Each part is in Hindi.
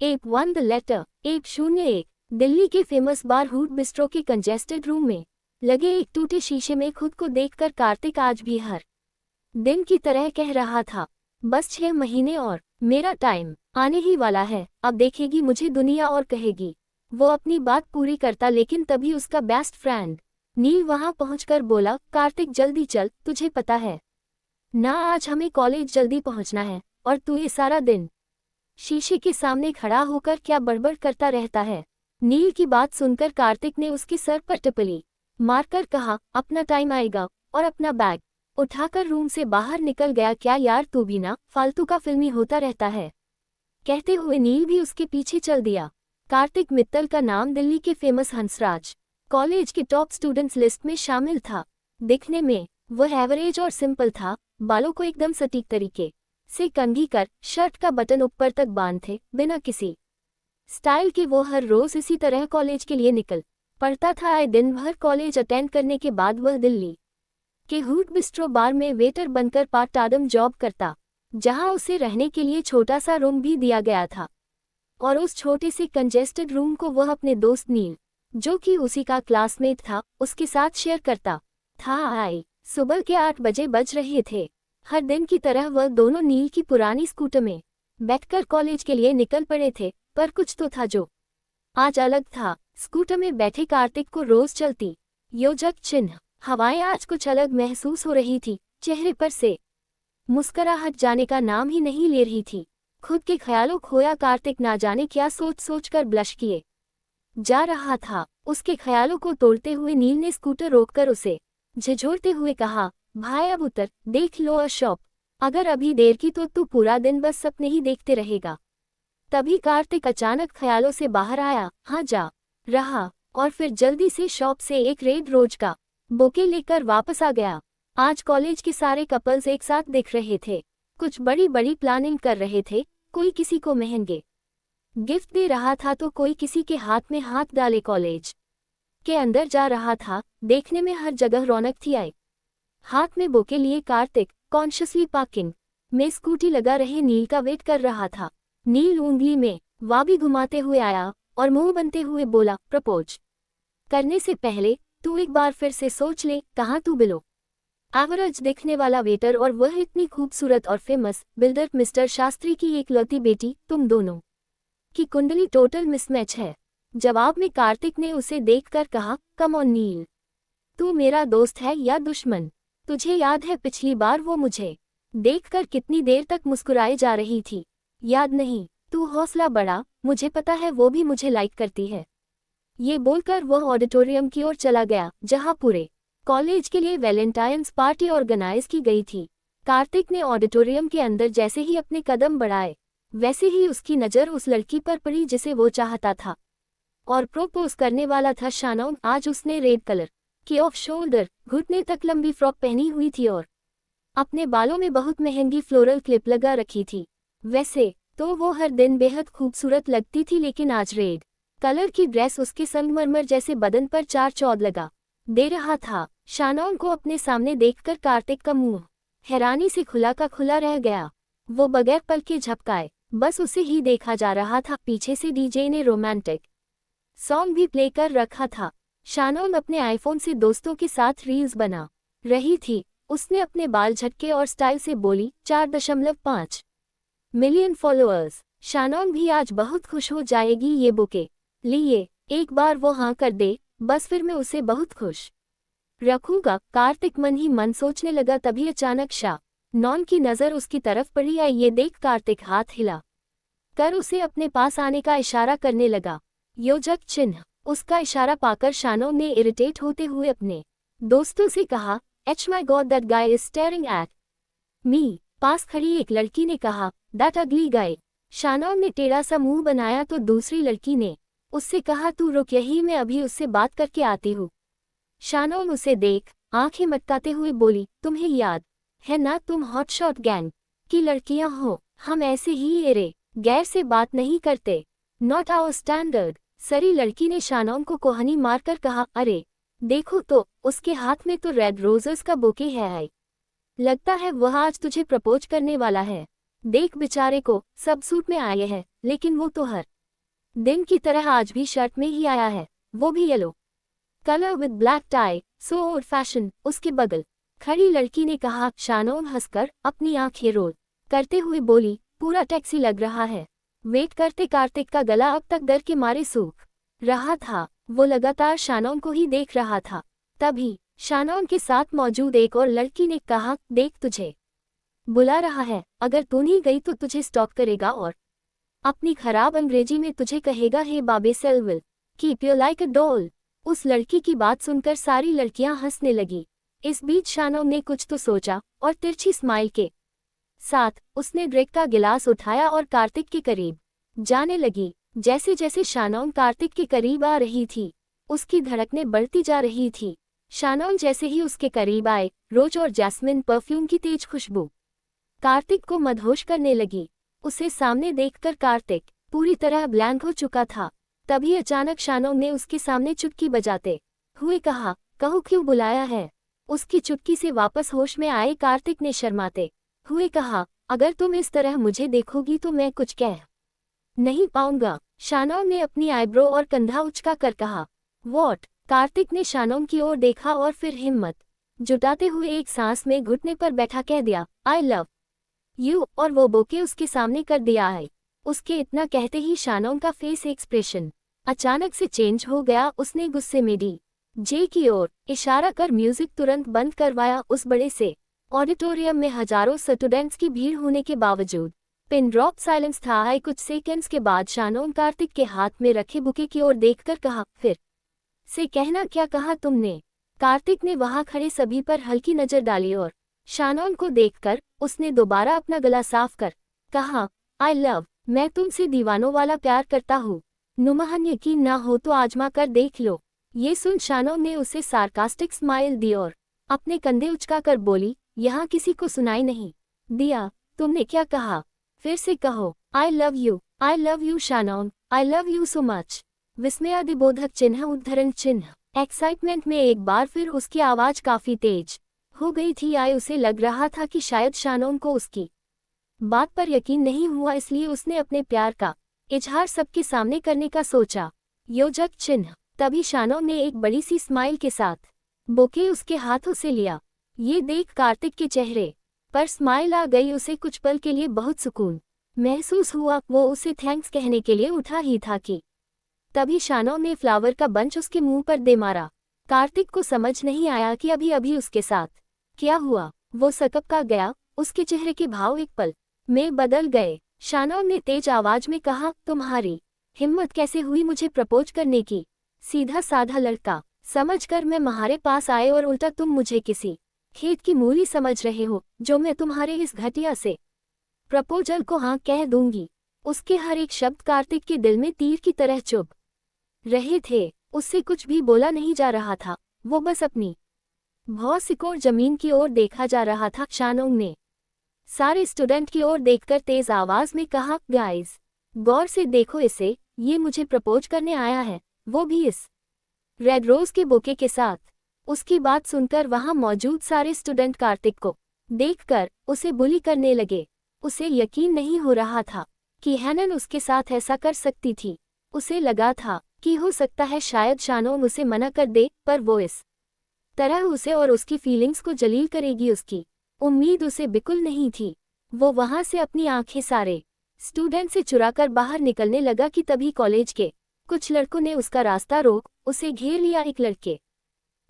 एप 1 द लेटर 101 दिल्ली के फेमस बार हुड बिस्ट्रो के कंजेस्टेड रूम में लगे एक टूटे शीशे में खुद को देखकर कार्तिक आज भी हर दिन की तरह कह रहा था, बस 6 महीने और मेरा टाइम आने ही वाला है, अब देखेगी मुझे दुनिया और कहेगी। वो अपनी बात पूरी करता लेकिन तभी उसका बेस्ट फ्रेंड नील वहां पहुंचकर बोला, कार्तिक जल्दी चल, तुझे पता है ना आज हमें कॉलेज जल्दी पहुंचना है और तू ये सारा दिन शीशे के सामने खड़ा होकर क्या बड़बड़ करता रहता है। नील की बात सुनकर कार्तिक ने उसके सर पर टपली मारकर कहा, अपना टाइम आएगा, और अपना बैग उठाकर रूम से बाहर निकल गया। क्या यार तू भी ना फालतू का फिल्मी होता रहता है, कहते हुए नील भी उसके पीछे चल दिया। कार्तिक मित्तल का नाम दिल्ली के फेमस हंसराज कॉलेज के टॉप स्टूडेंट्स लिस्ट में शामिल था। दिखने में वह एवरेज और सिंपल था, बालों को एकदम सटीक तरीके से कंघी कर शर्ट का बटन ऊपर तक बांधे बिना किसी स्टाइल के वो हर रोज इसी तरह कॉलेज के लिए निकल पड़ता था। आए दिन भर कॉलेज अटेंड करने के बाद वह दिल्ली के हुड बिस्ट्रो बार में वेटर बनकर पार्ट टाइम जॉब करता, जहां उसे रहने के लिए छोटा सा रूम भी दिया गया था और उस छोटे से कंजेस्टेड रूम को वह अपने दोस्त नील, जो कि उसी का क्लासमेट था, उसके साथ शेयर करता था। सुबह के 8 बजे बज रहे थे। हर दिन की तरह वह दोनों नील की पुरानी स्कूटर में बैठकर कॉलेज के लिए निकल पड़े थे, पर कुछ तो था जो आज अलग था। स्कूटर में बैठे कार्तिक को रोज चलती योजक चिन्ह हवाएं आज कुछ अलग महसूस हो रही थी। चेहरे पर से मुस्कुराहट जाने का नाम ही नहीं ले रही थी। खुद के ख्यालों खोया कार्तिक ना जाने क्या सोच सोचकर ब्लश किए जा रहा था। उसके ख्यालों को तोड़ते हुए नील ने स्कूटर रोककर उसे झिझोड़ते हुए कहा, भाई अब उतर, देख लो अ शॉप, अगर अभी देर की तो तू पूरा दिन बस सपने ही देखते रहेगा। तभी कार्तिक अचानक ख्यालों से बाहर आया, हाँ जा रहा, और फिर जल्दी से शॉप से एक रेड रोज का बुके लेकर वापस आ गया। आज कॉलेज के सारे कपल्स एक साथ दिख रहे थे, कुछ बड़ी बड़ी प्लानिंग कर रहे थे। कोई किसी को महंगे गिफ्ट दे रहा था तो कोई किसी के हाथ में हाथ डाले कॉलेज के अंदर जा रहा था। देखने में हर जगह रौनक थी। आए हाथ में बुके लिए कार्तिक कॉन्शियसली पार्किंग में स्कूटी लगा रहे नील का वेट कर रहा था। नील उंगली में वाबी घुमाते हुए आया और मुंह बनते हुए बोला, प्रपोज करने से पहले तू एक बार फिर से सोच ले, कहाँ तू बिलो एवरेज दिखने वाला वेटर और वह इतनी खूबसूरत और फेमस बिल्डर मिस्टर शास्त्री की एकलौती बेटी, तुम दोनों की कुंडली टोटल मिसमैच है। जवाब में कार्तिक ने उसे देखकर कहा, कम ऑन नील, तू मेरा दोस्त है या दुश्मन? तुझे याद है पिछली बार वो मुझे देखकर कितनी देर तक मुस्कुराए जा रही थी? याद नहीं? तू हौसला बढ़ा, मुझे पता है वो भी मुझे लाइक करती है। ये बोलकर वह ऑडिटोरियम की ओर चला गया, जहां पूरे कॉलेज के लिए वैलेंटाइंस पार्टी ऑर्गेनाइज की गई थी। कार्तिक ने ऑडिटोरियम के अंदर जैसे ही अपने कदम बढ़ाए, वैसे ही उसकी नज़र उस लड़की पर पड़ी जिसे वो चाहता था और प्रोपोज करने वाला था। शानौन। आज उसने रेड कलर की ऑफ शोल्डर घुटने तक लंबी फ्रॉक पहनी हुई थी और अपने बालों में बहुत महंगी फ्लोरल क्लिप लगा रखी थी। वैसे तो वो हर दिन बेहद खूबसूरत लगती थी, लेकिन आज रेड कलर की ड्रेस उसके संगमरमर जैसे बदन पर चार चौद लगा दे रहा था। शानौन को अपने सामने देखकर कार्तिक का मुंह हैरानी से खुला का खुला रह गया। वो बगैर पल के झपकाए बस उसे ही देखा जा रहा था। पीछे से डीजे ने रोमांटिक सॉन्ग भी प्ले कर रखा था। शानौन अपने आईफोन से दोस्तों के साथ रील्स बना रही थी। उसने अपने बाल झटके और स्टाइल से बोली, 4.5 मिलियन फॉलोअर्स। शानौन भी आज बहुत खुश हो जाएगी ये बुके लिए। एक बार वो हाँ कर दे, बस फिर मैं उसे बहुत खुश रखूंगा। कार्तिक मन ही मन सोचने लगा। तभी अचानक शानौन की नज़र उसकी तरफ पड़ी। आई ये देख कार्तिक हाथ हिला कर उसे अपने पास आने का इशारा करने लगा। योजक चिन्ह उसका इशारा पाकर शानौन ने इरिटेट होते हुए अपने दोस्तों से कहा, oh my God that guy is staring at me. पास खड़ी एक लड़की ने कहा, दैट अगली गाय। शानौन ने टेढ़ा सा मुंह बनाया तो दूसरी लड़की ने उससे कहा, तू रुक, यही मैं अभी उससे बात करके आती हूँ। शानौन उसे देख आंखें मटकाते हुए बोली, तुम्हें याद है ना, तुम हॉटशॉट गैंग की लड़कियां हो, हम ऐसे ही एरे गैर से बात नहीं करते, नॉट आवर स्टैंडर्ड। सरी लड़की ने शानौन को कोहनी मारकर कहा, अरे देखो तो, उसके हाथ में तो रेड रोजेस का बुके है। आई लगता है वह आज तुझे प्रपोज करने वाला है। देख बेचारे को, सब सूट में आए हैं, लेकिन वो तो हर दिन की तरह आज भी शर्ट में ही आया है, वो भी yellow colour with black tie, so old fashion. उसके बगल खड़ी लड़की ने कहा। शानोन हंसकर अपनी आंखें रोल करते हुए बोली, पूरा टैक्सी लग रहा है। वेट करते कार्तिक का गला अब तक डर के मारे सूख रहा था। वो लगातार शानोन को ही देख रहा था। तभी शानोन के साथ मौजूद एक और लड़की ने कहा, देख तुझे बुला रहा है, अगर तू नहीं गई तो तुझे स्टॉक करेगा और अपनी खराब अंग्रेजी में तुझे कहेगा, हे बाबे सेल्विल, keep you like a doll. उस लड़की की बात सुनकर सारी लड़कियां हंसने लगी। इस बीच शानोन ने कुछ तो सोचा और तिरछी स्माइल के साथ उसने ड्रिंक का गिलास उठाया और कार्तिक के करीब जाने लगी। जैसे जैसे शानोन कार्तिक के करीब आ रही थी, उसकी धड़कनें बढ़ती जा रही थी। शानोन जैसे ही उसके करीब आए, रोज और जैस्मिन परफ्यूम की तेज खुशबू कार्तिक को मदहोश करने लगी। उसे सामने देखकर कार्तिक पूरी तरह ब्लैंक हो चुका था। तभी अचानक शानोन ने उसके सामने चुटकी बजाते हुए कहा, कहो क्यों बुलाया है। उसकी चुटकी से वापस होश में आए कार्तिक ने शर्माते हुए कहा, अगर तुम इस तरह मुझे देखोगी तो मैं कुछ कह नहीं पाऊंगा। शानोन ने अपनी आईब्रो और कंधा उचका कर कहा, वॉट। कार्तिक ने शानोन की ओर देखा और फिर हिम्मत जुटाते हुए एक सांस में घुटने पर बैठा कह दिया, आई लव यू, और वो बोके उसके सामने कर दिया है। उसके इतना कहते ही शानोन का फेस एक्सप्रेशन अचानक से चेंज हो गया। उसने गुस्से में डी जे की ओर इशारा कर म्यूजिक तुरंत बंद करवाया। उस बड़े से ऑडिटोरियम में हजारों स्टूडेंट्स की भीड़ होने के बावजूद पिन ड्रॉप साइलेंस था। आई कुछ सेकंड्स के बाद शानोन कार्तिक के हाथ में रखे बुके की ओर देखकर कहा, फिर से कहना, क्या कहा तुमने। कार्तिक ने वहां खड़े सभी पर हल्की नजर डाली और शानोन को देखकर उसने दोबारा अपना गला साफ कर कहा, आई लव, मैं तुमसे दीवानों वाला प्यार करता हूँ। नुमाहन यकीन ना हो तो आजमा कर देख लो। ये सुन शानोन ने उसे सार्कास्टिक स्माइल दी और अपने कंधे उचकाकर बोली, यहाँ किसी को सुनाई नहीं दिया। तुमने क्या कहा, फिर से कहो। I love you Shannon, I love you so much. विस्मयादिबोधक चिन्ह उद्धरण चिन्ह। एक्साइटमेंट में एक बार फिर उसकी आवाज काफी तेज हो गई थी। उसे लग रहा था कि शायद शानोन को उसकी बात पर यकीन नहीं हुआ, इसलिए उसने अपने प्यार का इजहार सबके सामने करने का सोचा। योजक चिन्ह। तभी शानोन ने एक बड़ी सी स्माइल के साथ बुके उसके हाथों से लिया। ये देख कार्तिक के चेहरे पर स्माइल आ गई। उसे कुछ पल के लिए बहुत सुकून महसूस हुआ। वो उसे थैंक्स कहने के लिए उठा ही था कि तभी शानोन ने फ्लावर का बंच उसके मुंह पर दे मारा। कार्तिक को समझ नहीं आया कि अभी अभी उसके साथ क्या हुआ। वो सकपका गया। उसके चेहरे के भाव एक पल में बदल गए। शानोन ने तेज आवाज में कहा, तुम्हारी हिम्मत कैसे हुई मुझे प्रपोज करने की। सीधा साधा लड़का समझकर मैं तुम्हारे पास आए और उल्टा तुम मुझे किसी खेत की मूली समझ रहे हो, जो मैं तुम्हारे इस घटिया से प्रपोजल को हाँ कह दूंगी। उसके हर एक शब्द कार्तिक के दिल में तीर की तरह चुभ रहे थे। उससे कुछ भी बोला नहीं जा रहा था। वो बस अपनी भौं सिकोड़ जमीन की ओर देखा जा रहा था। शानोन ने सारे स्टूडेंट की ओर देखकर तेज आवाज में कहा, गाइस गौर से देखो इसे, ये मुझे प्रपोज करने आया है, वो भी इस रेड रोज के बुके के साथ। उसकी बात सुनकर वहां मौजूद सारे स्टूडेंट कार्तिक को देखकर उसे बुली करने लगे। उसे यकीन नहीं हो रहा था कि हैनन उसके साथ ऐसा कर सकती थी। उसे लगा था कि हो सकता है शायद शानोन उसे मना कर दे, पर वो इस तरह उसे और उसकी फीलिंग्स को जलील करेगी, उसकी उम्मीद उसे बिल्कुल नहीं थी। वो वहां से अपनी आंखें सारे स्टूडेंट से चुराकर बाहर निकलने लगा कि तभी कॉलेज के कुछ लड़कों ने उसका रास्ता रोक उसे घेर लिया। एक लड़के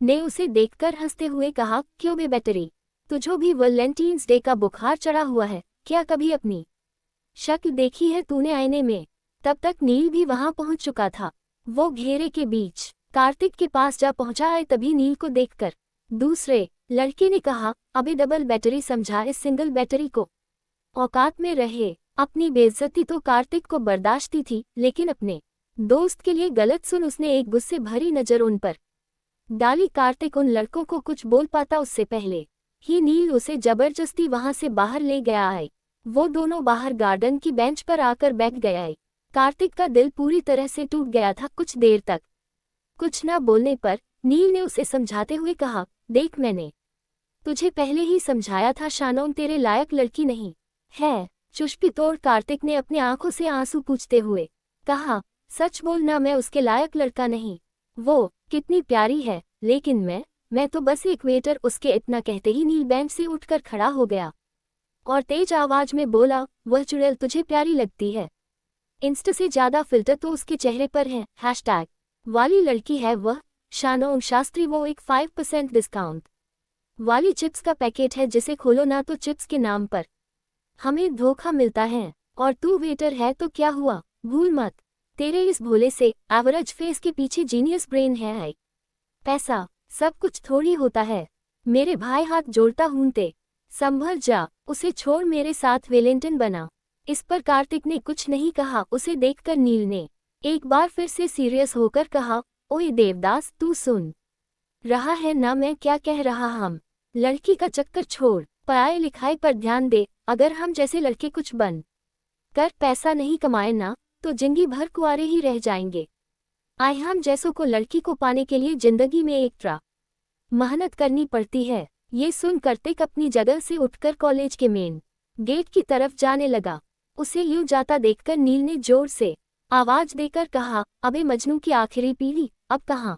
ने उसे देखकर हंसते हुए कहा, क्यों बे बैटरी, तुझो भी वैलेंटाइन्स डे का बुखार चढ़ा हुआ है क्या। कभी अपनी शक्ल देखी है तूने आईने में। तब तक नील भी वहां पहुंच चुका था। वो घेरे के बीच कार्तिक के पास जा पहुंचा है। तभी नील को देखकर दूसरे लड़के ने कहा, अबे डबल बैटरी समझा इस सिंगल बैटरी को, औकात में रहे। अपनी बेइज्जती तो कार्तिक को बर्दाश्त थी, लेकिन अपने दोस्त के लिए गलत सुन उसने एक गुस्से भरी नजर उन पर डाली। कार्तिक उन लड़कों को कुछ बोल पाता उससे पहले ही नील उसे जबरदस्ती वहां से बाहर ले गया है। वो दोनों बाहर गार्डन की बेंच पर आकर बैठ गया है। कार्तिक का दिल पूरी तरह से टूट गया था। कुछ देर तक कुछ न बोलने पर नील ने उसे समझाते हुए कहा, देख मैंने तुझे पहले ही समझाया था शानोन तेरे लायक लड़की नहीं है। चुप्पी तोड़ कार्तिक ने अपनी आंखों से आंसू पूछते हुए कहा, सच बोलना, मैं उसके लायक लड़का नहीं। वो कितनी प्यारी है, लेकिन मैं तो बस एक वेटर। उसके इतना कहते ही नील बेंच से उठकर खड़ा हो गया और तेज आवाज में बोला, वह चुड़ैल तुझे प्यारी लगती है? इंस्टा से ज्यादा फिल्टर तो उसके चेहरे पर है। हैशटैग वाली लड़की है वह, शानोन शास्त्री। वो एक 5% डिस्काउंट वाली चिप्स का पैकेट है जिसे खोलो ना तो चिप्स के नाम पर हमें धोखा मिलता है। और तू वेटर है तो क्या हुआ, भूल मत, तेरे इस भोले से एवरेज फेस के पीछे जीनियस ब्रेन है। आई पैसा सब कुछ थोड़ी होता है। मेरे भाई हाथ जोड़ता हूं, ते संभल जा, उसे छोड़, मेरे साथ वेलेंटिन बना। इस पर कार्तिक ने कुछ नहीं कहा। उसे देखकर नील ने एक बार फिर से सीरियस होकर कहा, ओए देवदास, तू सुन रहा है ना मैं क्या कह रहा? हम लड़की का चक्कर छोड़, पढ़ाई लिखाई पर ध्यान दे। अगर हम जैसे लड़के कुछ बन कर पैसा नहीं कमाए ना तो जिंदगी भर कुंवारे ही रह जाएंगे। आए हम जैसों को लड़की को पाने के लिए जिंदगी में एक्स्ट्रा मेहनत करनी पड़ती है। ये सुन कार्तिक अपनी जगह से उठकर कॉलेज के मेन गेट की तरफ जाने लगा। उसे यूं जाता देखकर नील ने जोर से आवाज देकर कहा, अबे मजनू की आखिरी पीढ़ी, अब कहाँ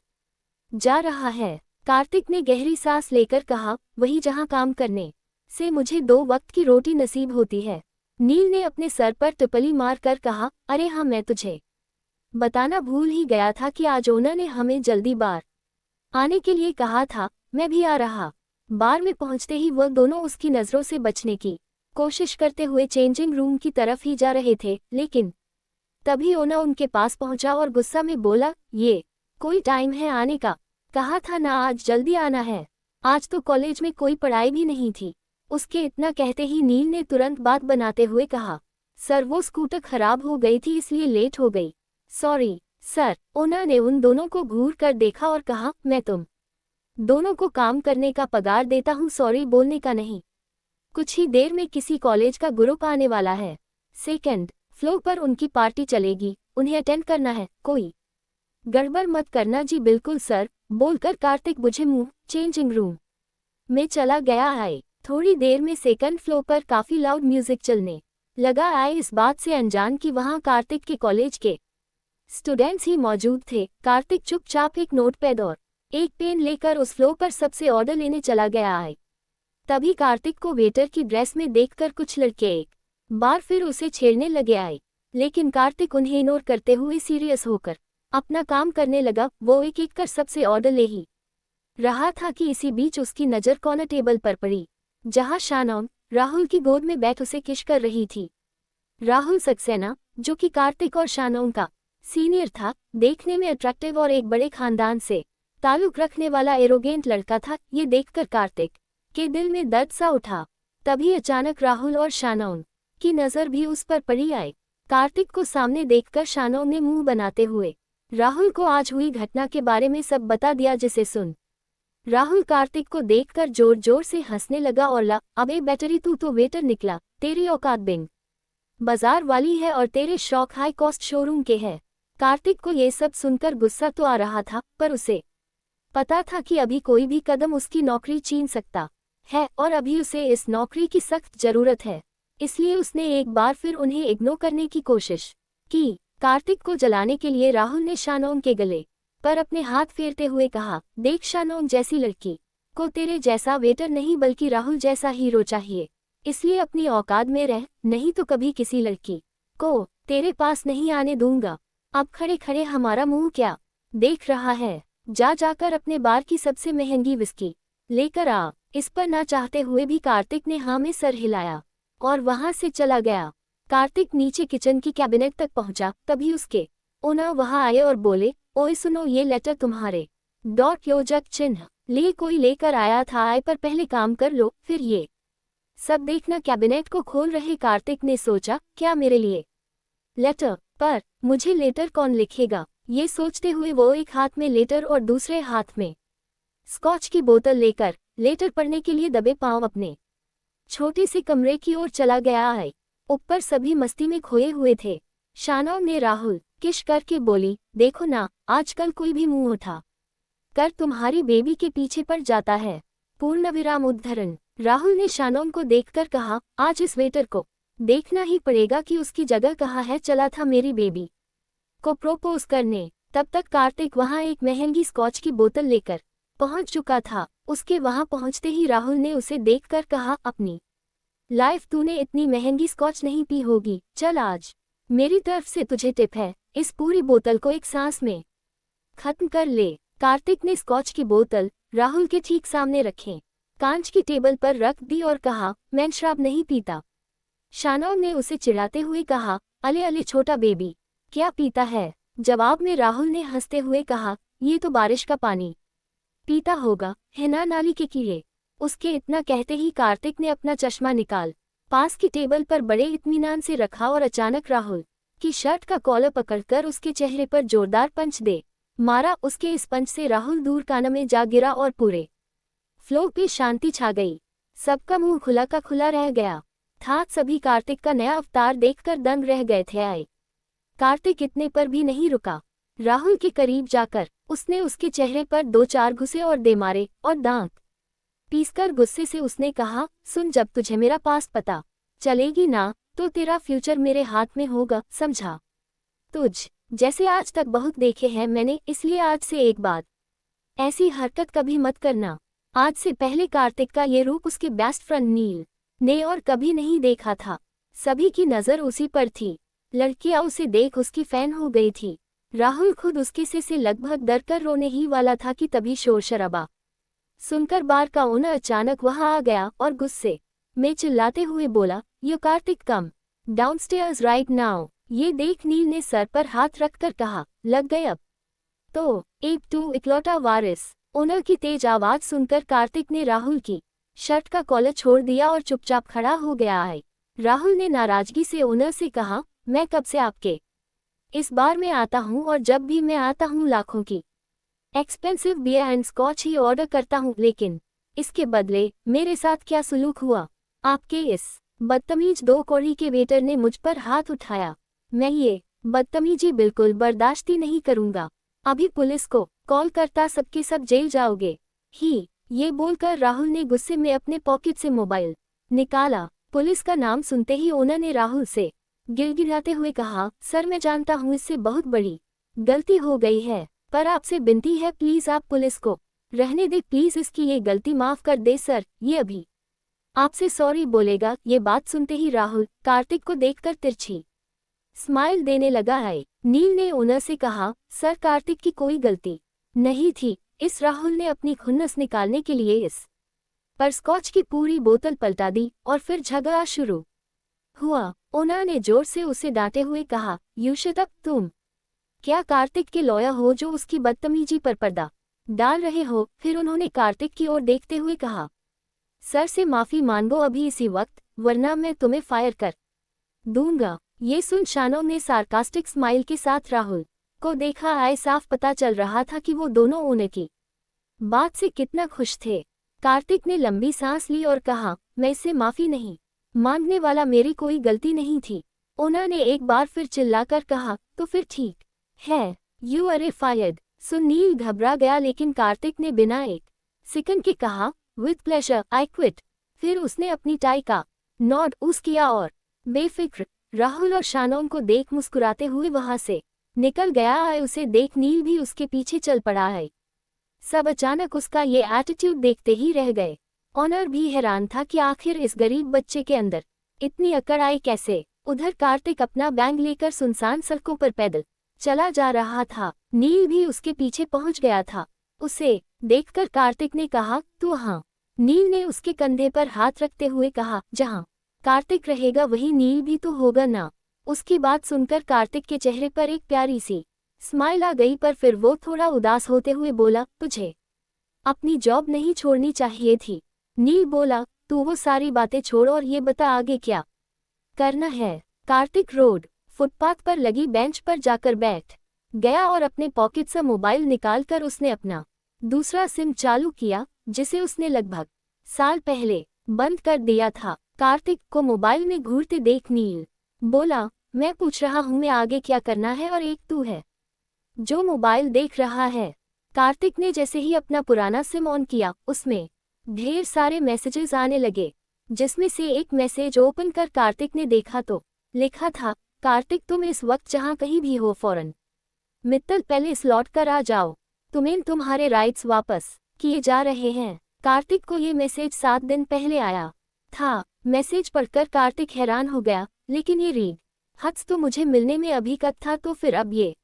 जा रहा है? कार्तिक ने गहरी सांस लेकर कहा, वही जहां काम करने से मुझे 2 वक्त की रोटी नसीब होती है। नील ने अपने सर पर टिपली मार कर कहा, अरे हाँ, मैं तुझे बताना भूल ही गया था कि आज ओनर ने हमें जल्दी बार आने के लिए कहा था। मैं भी आ रहा। बार में पहुंचते ही वह दोनों उसकी नज़रों से बचने की कोशिश करते हुए चेंजिंग रूम की तरफ ही जा रहे थे, लेकिन तभी ओनर उनके पास पहुंचा और गुस्सा में बोला, ये कोई टाइम है आने का? कहा था ना आज जल्दी आना है। आज तो कॉलेज में कोई पढ़ाई भी नहीं थी। उसके इतना कहते ही नील ने तुरंत बात बनाते हुए कहा, सर वो स्कूटर खराब हो गई थी इसलिए लेट हो गई। Sorry sir. ओनर ने उन दोनों को घूर कर देखा और कहा, मैं तुम दोनों को काम करने का पगार देता हूँ, सॉरी बोलने का नहीं। कुछ ही देर में किसी कॉलेज का ग्रुप आने वाला है। 2nd फ्लोर पर उनकी पार्टी चलेगी, उन्हें अटेंड करना है। कोई गड़बड़ मत करना। जी बिल्कुल सर, बोलकर कार्तिक बुझे मुंह चेंजिंग रूम में चला गया। आए थोड़ी देर में 2nd फ्लोर पर काफी लाउड म्यूजिक चलने लगा। आए इस बात से अनजान कि वहां कार्तिक के कॉलेज के स्टूडेंट्स ही मौजूद थे। कार्तिक चुपचाप एक नोटपैड और एक पेन लेकर उस फ्लोर पर सबसे ऑर्डर लेने चला गया। आए तभी कार्तिक को वेटर की ड्रेस में देखकर कुछ लड़के एक बार फिर उसे छेड़ने लगे। आए लेकिन कार्तिक उन्हें इग्नोर करते हुए सीरियस होकर अपना काम करने लगा। वो एक एक कर सबसे ऑर्डर ले ही रहा था कि इसी बीच उसकी नज़र कॉर्नर टेबल पर पड़ी, जहां शानौन राहुल की गोद में बैठ उसे किश कर रही थी। राहुल सक्सेना, जो कि कार्तिक और शानौन का सीनियर था, देखने में अट्रैक्टिव और एक बड़े खानदान से ताल्लुक रखने वाला एरोगेंट लड़का था। ये देखकर कार्तिक के दिल में दर्द सा उठा। तभी अचानक राहुल और शानौन की नज़र भी उस पर पड़ी। आए कार्तिक को सामने देखकर शानौन ने मुंह बनाते हुए राहुल को आज हुई घटना के बारे में सब बता दिया, जिसे सुन राहुल कार्तिक को देखकर जोर जोर से हंसने लगा और ला, अबे बैटरी तू तो वेटर निकला, तेरी औकात बिंग बाजार वाली है और तेरे शौक हाई कॉस्ट शोरूम के हैं। कार्तिक को ये सब सुनकर गुस्सा तो आ रहा था, पर उसे पता था कि अभी कोई भी कदम उसकी नौकरी छीन सकता है और अभी उसे इस नौकरी की सख्त जरूरत है। इसलिए उसने एक बार फिर उन्हें इग्नोर करने की कोशिश की। कार्तिक को जलाने के लिए राहुल ने शानौन के गले पर अपने हाथ फेरते हुए कहा, देख शानौन जैसी लड़की को तेरे जैसा वेटर नहीं बल्कि राहुल जैसा हीरो चाहिए। इसलिए अपनी औकात में रह, नहीं तो कभी किसी लड़की को तेरे पास नहीं आने दूंगा। अब खड़े खड़े हमारा मुंह क्या देख रहा है? जा जाकर अपने बार की सबसे महंगी विस्की लेकर आ। इस पर ना चाहते हुए भी कार्तिक ने हाँ में सर हिलाया और वहां से चला गया। कार्तिक नीचे किचन की कैबिनेट तक पहुंचा, तभी उसके ओनर वहां आए और बोले, ओए सुनो, ये लेटर तुम्हारे योजक चिन्ह लिए कोई लेकर आया था। आए पर पहले काम कर लो, फिर ये सब देखना। कैबिनेट को खोल रहे कार्तिक ने सोचा, क्या मेरे लिए लेटर? पर मुझे लेटर कौन लिखेगा? ये सोचते हुए वो एक हाथ में लेटर और दूसरे हाथ में स्कॉच की बोतल लेकर लेटर पढ़ने के लिए दबे पांव अपने छोटे से कमरे की ओर चला गया। आए ऊपर सभी मस्ती में खोए हुए थे। शानौन ने राहुल किश करके बोली, देखो ना, आजकल कोई भी मुंह उठा कर तुम्हारी बेबी के पीछे पड़ जाता है। पूर्ण विराम उद्धरण। राहुल ने शानौन को देखकर कहा, आज इस वेटर को देखना ही पड़ेगा कि उसकी जगह कहाँ है। चला था मेरी बेबी को प्रोपोज करने। तब तक कार्तिक वहां एक महंगी स्कॉच की बोतल लेकर पहुंच चुका था। उसके वहां पहुंचते ही राहुल ने उसे देखकर कहा, अपनी लाइफ तूने इतनी महंगी स्कॉच नहीं पी होगी, चल आज मेरी तरफ से तुझे टिप है, इस पूरी बोतल को एक सांस में खत्म कर ले। कार्तिक ने स्कॉच की बोतल राहुल के ठीक सामने रखे कांच की टेबल पर रख दी और कहा, मैं शराब नहीं पीता। शानौन ने उसे चिढ़ाते हुए कहा, अले अले छोटा बेबी, क्या पीता है? जवाब में राहुल ने हंसते हुए कहा, ये तो बारिश का पानी पीता होगा, है ना नाली के कीड़े। उसके इतना कहते ही कार्तिक ने अपना चश्मा निकाल पास की टेबल पर बड़े इत्मीनान से रखा और अचानक राहुल की शर्ट का कॉलर पकड़कर उसके चेहरे पर जोरदार पंच दे मारा। उसके इस पंच से राहुल दूर कान में जा गिरा और पूरे फ्लोर पे शांति छा गई। सबका मुंह खुला का खुला रह गया था। सभी कार्तिक का नया अवतार देखकर दंग रह गए थे। आए कार्तिक इतने पर भी नहीं रुका। राहुल के करीब जाकर उसने उसके चेहरे पर 2-4 घुसे और दे मारे और दांत पीसकर गुस्से से उसने कहा, सुन, जब तुझे मेरा पास पता चलेगी ना तो तेरा फ्यूचर मेरे हाथ में होगा, समझा? तुझ जैसे आज तक बहुत देखे हैं मैंने, इसलिए आज से एक बात, ऐसी हरकत कभी मत करना। आज से पहले कार्तिक का ये रूप उसके बेस्ट फ्रेंड नील ने और कभी नहीं देखा था। सभी की नज़र उसी पर थी। लड़कियां उसे देख उसकी फैन हो गई थी। राहुल खुद उसके से लगभग डरकर रोने ही वाला था कि तभी शोर शराबा सुनकर बार का ओनर अचानक वहां आ गया और गुस्से में चिल्लाते हुए बोला, you Kartik, come downstairs right now. ये देख नील ने सर पर हाथ रखकर कहा, लग गए अब तो एक तू इकलौता वारिस। ओनर की तेज आवाज सुनकर कार्तिक ने राहुल की शर्ट का कॉलर छोड़ दिया और चुपचाप खड़ा हो गया है। राहुल ने नाराजगी से ओनर से कहा, मैं कब से आपके इस बार में आता हूँ और जब भी मैं आता हूँ लाखों की एक्सपेंसिव बियर एंड स्कॉच ही ऑर्डर करता हूँ, लेकिन इसके बदले मेरे साथ क्या सुलूक हुआ? आपके इस बदतमीज 2 कौड़ी के वेटर ने मुझ पर हाथ उठाया। मैं ये बदतमीजी बिल्कुल बर्दाश्त ही नहीं करूँगा। अभी पुलिस को कॉल करता, सबके सब जेल जाओगे ही। ये बोलकर राहुल ने गुस्से में अपने पॉकेट से मोबाइल निकाला। पुलिस का नाम सुनते ही ओनर ने राहुल से गिड़गिड़ाते हुए कहा, सर, मैं जानता हूँ इससे बहुत बड़ी गलती हो गई है, पर आपसे विनती है प्लीज आप पुलिस को रहने दे, प्लीज इसकी ये गलती माफ कर दे सर, ये अभी आपसे सॉरी बोलेगा। ये बात सुनते ही राहुल कार्तिक को देखकर तिरछी स्माइल देने लगा है। नील ने ओनर से कहा, सर, कार्तिक की कोई गलती नहीं थी। इस राहुल ने अपनी खुन्नस निकालने के लिए इस पर स्कॉच की पूरी बोतल पलटा दी और फिर झगड़ा शुरू हुआ। ओनर ने जोर से उसे डांटे हुए कहा, यू शट अप, तुम क्या कार्तिक के लॉयर हो जो उसकी बदतमीजी पर पर्दा डाल रहे हो? फिर उन्होंने कार्तिक की ओर देखते हुए कहा, सर से माफी मांगो अभी इसी वक्त, वरना मैं तुम्हें फायर कर दूंगा। ये सुन शानों ने सार्कास्टिक स्माइल के साथ राहुल को देखा। आए साफ पता चल रहा था कि वो दोनों ओनर की बात से कितना खुश थे। कार्तिक ने लंबी सांस ली और कहा, मैं इससे माफी नहीं मांगने वाला, मेरी कोई गलती नहीं थी। ओनर ने एक बार फिर चिल्लाकर कहा, तो फिर ठीक है, यू आर फायर्ड। सुनील घबरा गया, लेकिन कार्तिक ने बिना एक सेकंड के कहा, विथ प्लेजर आई क्विट। फिर उसने अपनी टाई का नॉड ऊस किया और बेफिक्र राहुल और शानोन को देख मुस्कुराते हुए वहां से निकल गया है। उसे देख नील भी उसके पीछे चल पड़ा है। सब अचानक उसका ये एटीट्यूड देखते ही रह गए। ऑनर भी हैरान था कि आखिर इस गरीब बच्चे के अंदर इतनी अकड़ आई कैसे। उधर कार्तिक अपना बैग लेकर सुनसान सड़कों पर पैदल चला जा रहा था। नील भी उसके पीछे पहुंच गया था। उसे देखकर कार्तिक ने कहा, तू हाँ? नील ने उसके कंधे पर हाथ रखते हुए कहा, जहाँ कार्तिक रहेगा वही नील भी तो होगा ना। उसकी बात सुनकर कार्तिक के चेहरे पर एक प्यारी सी स्माइल आ गई, पर फिर वो थोड़ा उदास होते हुए बोला, तुझे अपनी जॉब नहीं छोड़नी चाहिए थी। नील बोला, तू वो सारी बातें छोड़ और ये बता आगे क्या करना है। कार्तिक रोड फुटपाथ पर लगी बेंच पर जाकर बैठ गया और अपने पॉकेट से मोबाइल निकालकर उसने अपना दूसरा सिम चालू किया, जिसे उसने लगभग साल पहले बंद कर दिया था। कार्तिक को मोबाइल में घूरते देख नील बोला, मैं पूछ रहा हूँ मैं आगे क्या करना है और एक तू है जो मोबाइल देख रहा है। कार्तिक ने जैसे ही अपना पुराना सिम ऑन किया, उसमें ढेर सारे मैसेजेस आने लगे। जिसमें से एक मैसेज ओपन कर कार्तिक ने देखा तो लिखा था, कार्तिक तुम इस वक्त जहां कहीं भी हो फौरन मित्तल पैलेस लौट कर आ जाओ, तुम्हें तुम्हारे राइट्स वापस किए जा रहे हैं। कार्तिक को ये मैसेज 7 दिन पहले आया था। मैसेज पढ़कर कार्तिक हैरान हो गया, लेकिन ये रीड हत्स तो मुझे मिलने में अभी कब था, तो फिर अब ये।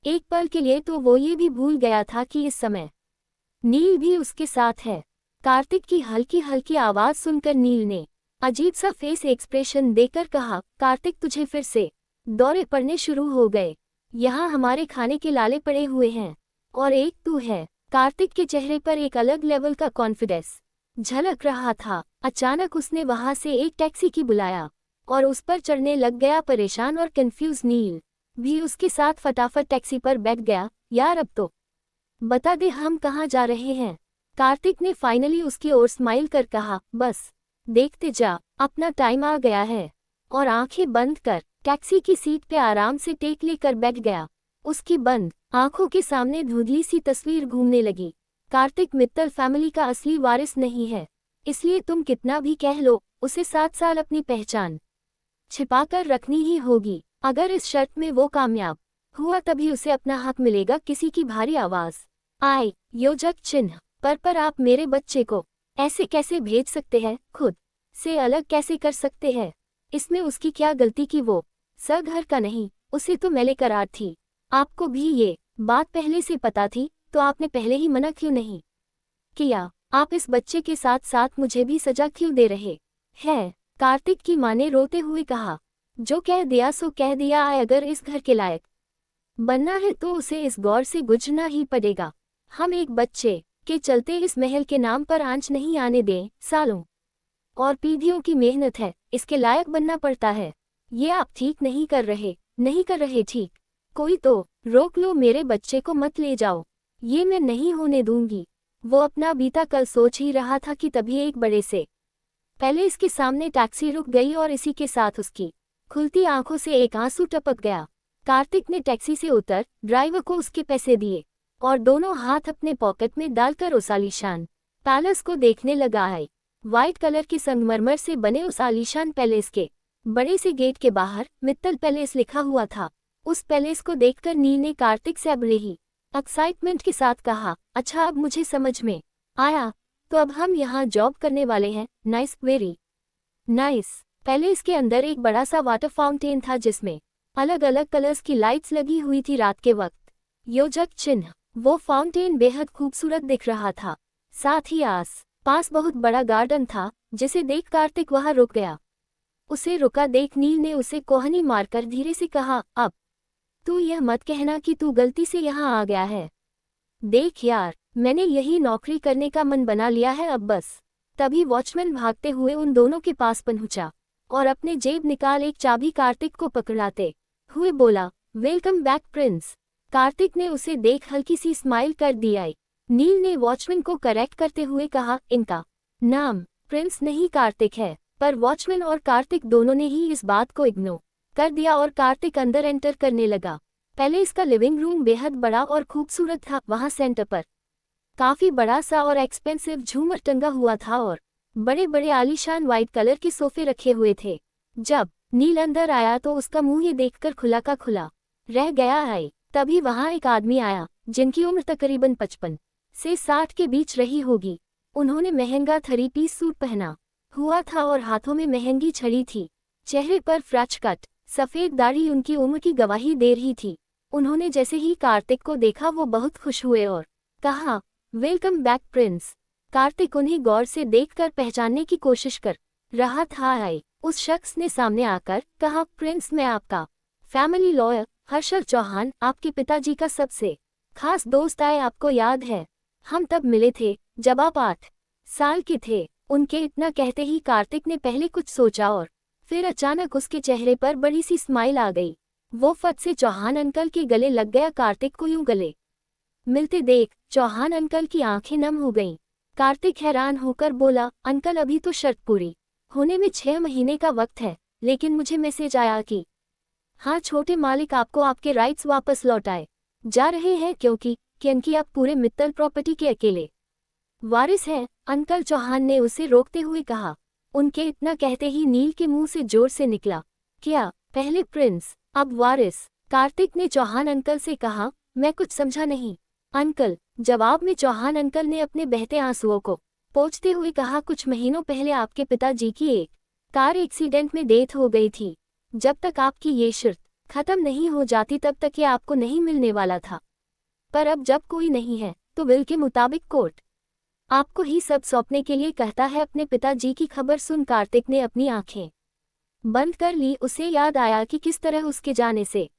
एक पल के लिए तो वो ये भी भूल गया था कि इस समय नील भी उसके साथ है। कार्तिक की हल्की हल्की आवाज सुनकर नील ने अजीब सा फेस एक्सप्रेशन देकर कहा, कार्तिक तुझे फिर से दौरे पड़ने शुरू हो गए। यहाँ हमारे खाने के लाले पड़े हुए हैं और एक तू है। कार्तिक के चेहरे पर एक अलग लेवल का कॉन्फिडेंस झलक रहा था। अचानक उसने वहां से एक टैक्सी की बुलाया और उस पर चढ़ने लग गया। परेशान और कंफ्यूज नील भी उसके साथ फटाफट टैक्सी पर बैठ गया। यार अब तो बता दे हम कहाँ जा रहे हैं। कार्तिक ने फाइनली उसकी ओर स्माइल कर कहा, बस देखते जा, अपना टाइम आ गया है। और आंखें बंद कर टैक्सी की सीट पे आराम से टेक लेकर बैठ गया। उसकी बंद आंखों के सामने धुंधली सी तस्वीर घूमने लगी। कार्तिक मित्तल फैमिली का असली वारिस नहीं है, इसलिए तुम कितना भी कह लो, उसे 7 साल अपनी पहचान छिपाकर रखनी ही होगी। अगर इस शर्त में वो कामयाब हुआ तभी उसे अपना हक मिलेगा। किसी की भारी आवाज आई, योजक चिन्ह पर आप मेरे बच्चे को ऐसे कैसे भेज सकते हैं, खुद से अलग कैसे कर सकते हैं? इसमें उसकी क्या गलती कि वो घर का नहीं, उसे तो मैले करार थी। आपको भी ये बात पहले से पता थी, तो आपने पहले ही मना क्यों नहीं किया? आप इस बच्चे के साथ साथ मुझे भी सजा क्यों दे रहे हैं? कार्तिक की मां ने रोते हुए कहा, जो कह दिया सो कह दिया। अगर इस घर के लायक बनना है तो उसे इस गौर से गुजरना ही पड़ेगा। हम एक बच्चे के चलते इस महल के नाम पर आंच नहीं आने दें। सालों और पीढ़ियों की मेहनत है, इसके लायक बनना पड़ता है। ये आप ठीक नहीं कर रहे ठीक। कोई तो रोक लो, मेरे बच्चे को मत ले जाओ, ये मैं नहीं होने दूंगी। वो अपना बीता कल सोच ही रहा था कि तभी एक बड़े से पहले इसके सामने टैक्सी रुक गई और इसी के साथ उसकी खुलती आंखों से एक आंसू टपक गया। कार्तिक ने टैक्सी से उतर ड्राइवर को उसके पैसे दिए और दोनों हाथ अपने पॉकेट में डालकर उस आलीशान पैलेस को देखने लगा है। व्हाइट कलर के संगमरमर से बने उस आलीशान पैलेस के बड़े से गेट के बाहर मित्तल पैलेस लिखा हुआ था। उस पैलेस को देखकर नील ने कार्तिक से बड़े ही एक्साइटमेंट के साथ कहा, अच्छा अब मुझे समझ में आया, तो अब हम यहाँ जॉब करने वाले हैं। Nice, very nice. पैलेस के अंदर एक बड़ा सा वाटर फाउंटेन था जिसमें अलग अलग कलर्स की लाइट्स लगी हुई थी रात के वक्त। योजक चिन्ह, वो फाउंटेन बेहद खूबसूरत दिख रहा था। साथ ही आस पास बहुत बड़ा गार्डन था, जिसे देख कार्तिक वहां रुक गया। उसे रुका देख नील ने उसे कोहनी मारकर धीरे से कहा, अब तू यह मत कहना कि तू गलती से यहाँ आ गया है। देख यार, मैंने यही नौकरी करने का मन बना लिया है अब बस। तभी वॉचमैन भागते हुए उन दोनों के पास पहुंचा और अपने जेब निकाल एक चाबी कार्तिक को पकड़ाते हुए बोला, वेलकम बैक प्रिंस। कार्तिक ने उसे देख हल्की सी स्माइल कर दिया। नील ने वॉचमैन को करेक्ट करते हुए कहा, इनका नाम प्रिंस नहीं कार्तिक है। पर वॉचमैन और कार्तिक दोनों ने ही इस बात को इग्नोर कर दिया और कार्तिक अंदर एंटर करने लगा। पहले इसका लिविंग रूम बेहद बड़ा और खूबसूरत था। वहां सेंटर पर काफी बड़ा सा और एक्सपेंसिव झूमर टंगा हुआ था और बड़े बड़े आलीशान व्हाइट कलर के सोफे रखे हुए थे। जब नील अंदर आया तो उसका मुंह ही देखकर खुला का खुला रह गया है। तभी वहां एक आदमी आया जिनकी उम्र तकरीबन 55 से 60 के बीच रही होगी। उन्होंने महंगा 3 पीस सूट पहना हुआ था और हाथों में महंगी छड़ी थी। चेहरे पर फ्रेंच कट सफेद दाढ़ी उनकी उम्र की गवाही दे रही थी। उन्होंने जैसे ही कार्तिक को देखा वो बहुत खुश हुए और कहा, वेलकम बैक प्रिंस। कार्तिक उन्हें गौर से देखकर पहचानने की कोशिश कर रहा था। उस शख्स ने सामने आकर कहा, प्रिंस मैं आपका फैमिली लॉयर हर्षल चौहान, आपके पिताजी का सबसे खास दोस्त आए। आपको याद है, हम तब मिले थे जब आप 8 साल के थे। उनके इतना कहते ही कार्तिक ने पहले कुछ सोचा और फिर अचानक उसके चेहरे पर बड़ी सी स्माइल आ गई। वो फट से चौहान अंकल के गले लग गया। कार्तिक को यूं गले मिलते देख चौहान अंकल की आंखें नम हो गईं। कार्तिक हैरान होकर बोला, अंकल अभी तो शर्त पूरी होने में 6 महीने का वक्त है, लेकिन मुझे मैसेज आया कि हाँ छोटे मालिक आपको आपके राइट्स वापस लौटाए जा रहे हैं क्योंकि आप पूरे मित्तल प्रॉपर्टी के अकेले वारिस हैं। अंकल चौहान ने उसे रोकते हुए कहा, उनके इतना कहते ही नील के मुंह से जोर से निकला, क्या पहले प्रिंस अब वारिस। कार्तिक ने चौहान अंकल से कहा, मैं कुछ समझा नहीं अंकल। जवाब में चौहान अंकल ने अपने बहते आंसुओं को पोंछते हुए कहा, कुछ महीनों पहले आपके पिताजी की एक कार एक्सीडेंट में डेथ हो गई थी। जब तक आपकी ये शर्त खत्म नहीं हो जाती तब तक ये आपको नहीं मिलने वाला था। पर अब जब कोई नहीं है तो विल के मुताबिक कोर्ट आपको ही सब सौंपने के लिए कहता है। अपने पिताजी की खबर सुन कार्तिक ने अपनी आंखें बंद कर ली। उसे याद आया कि किस तरह उसके जाने से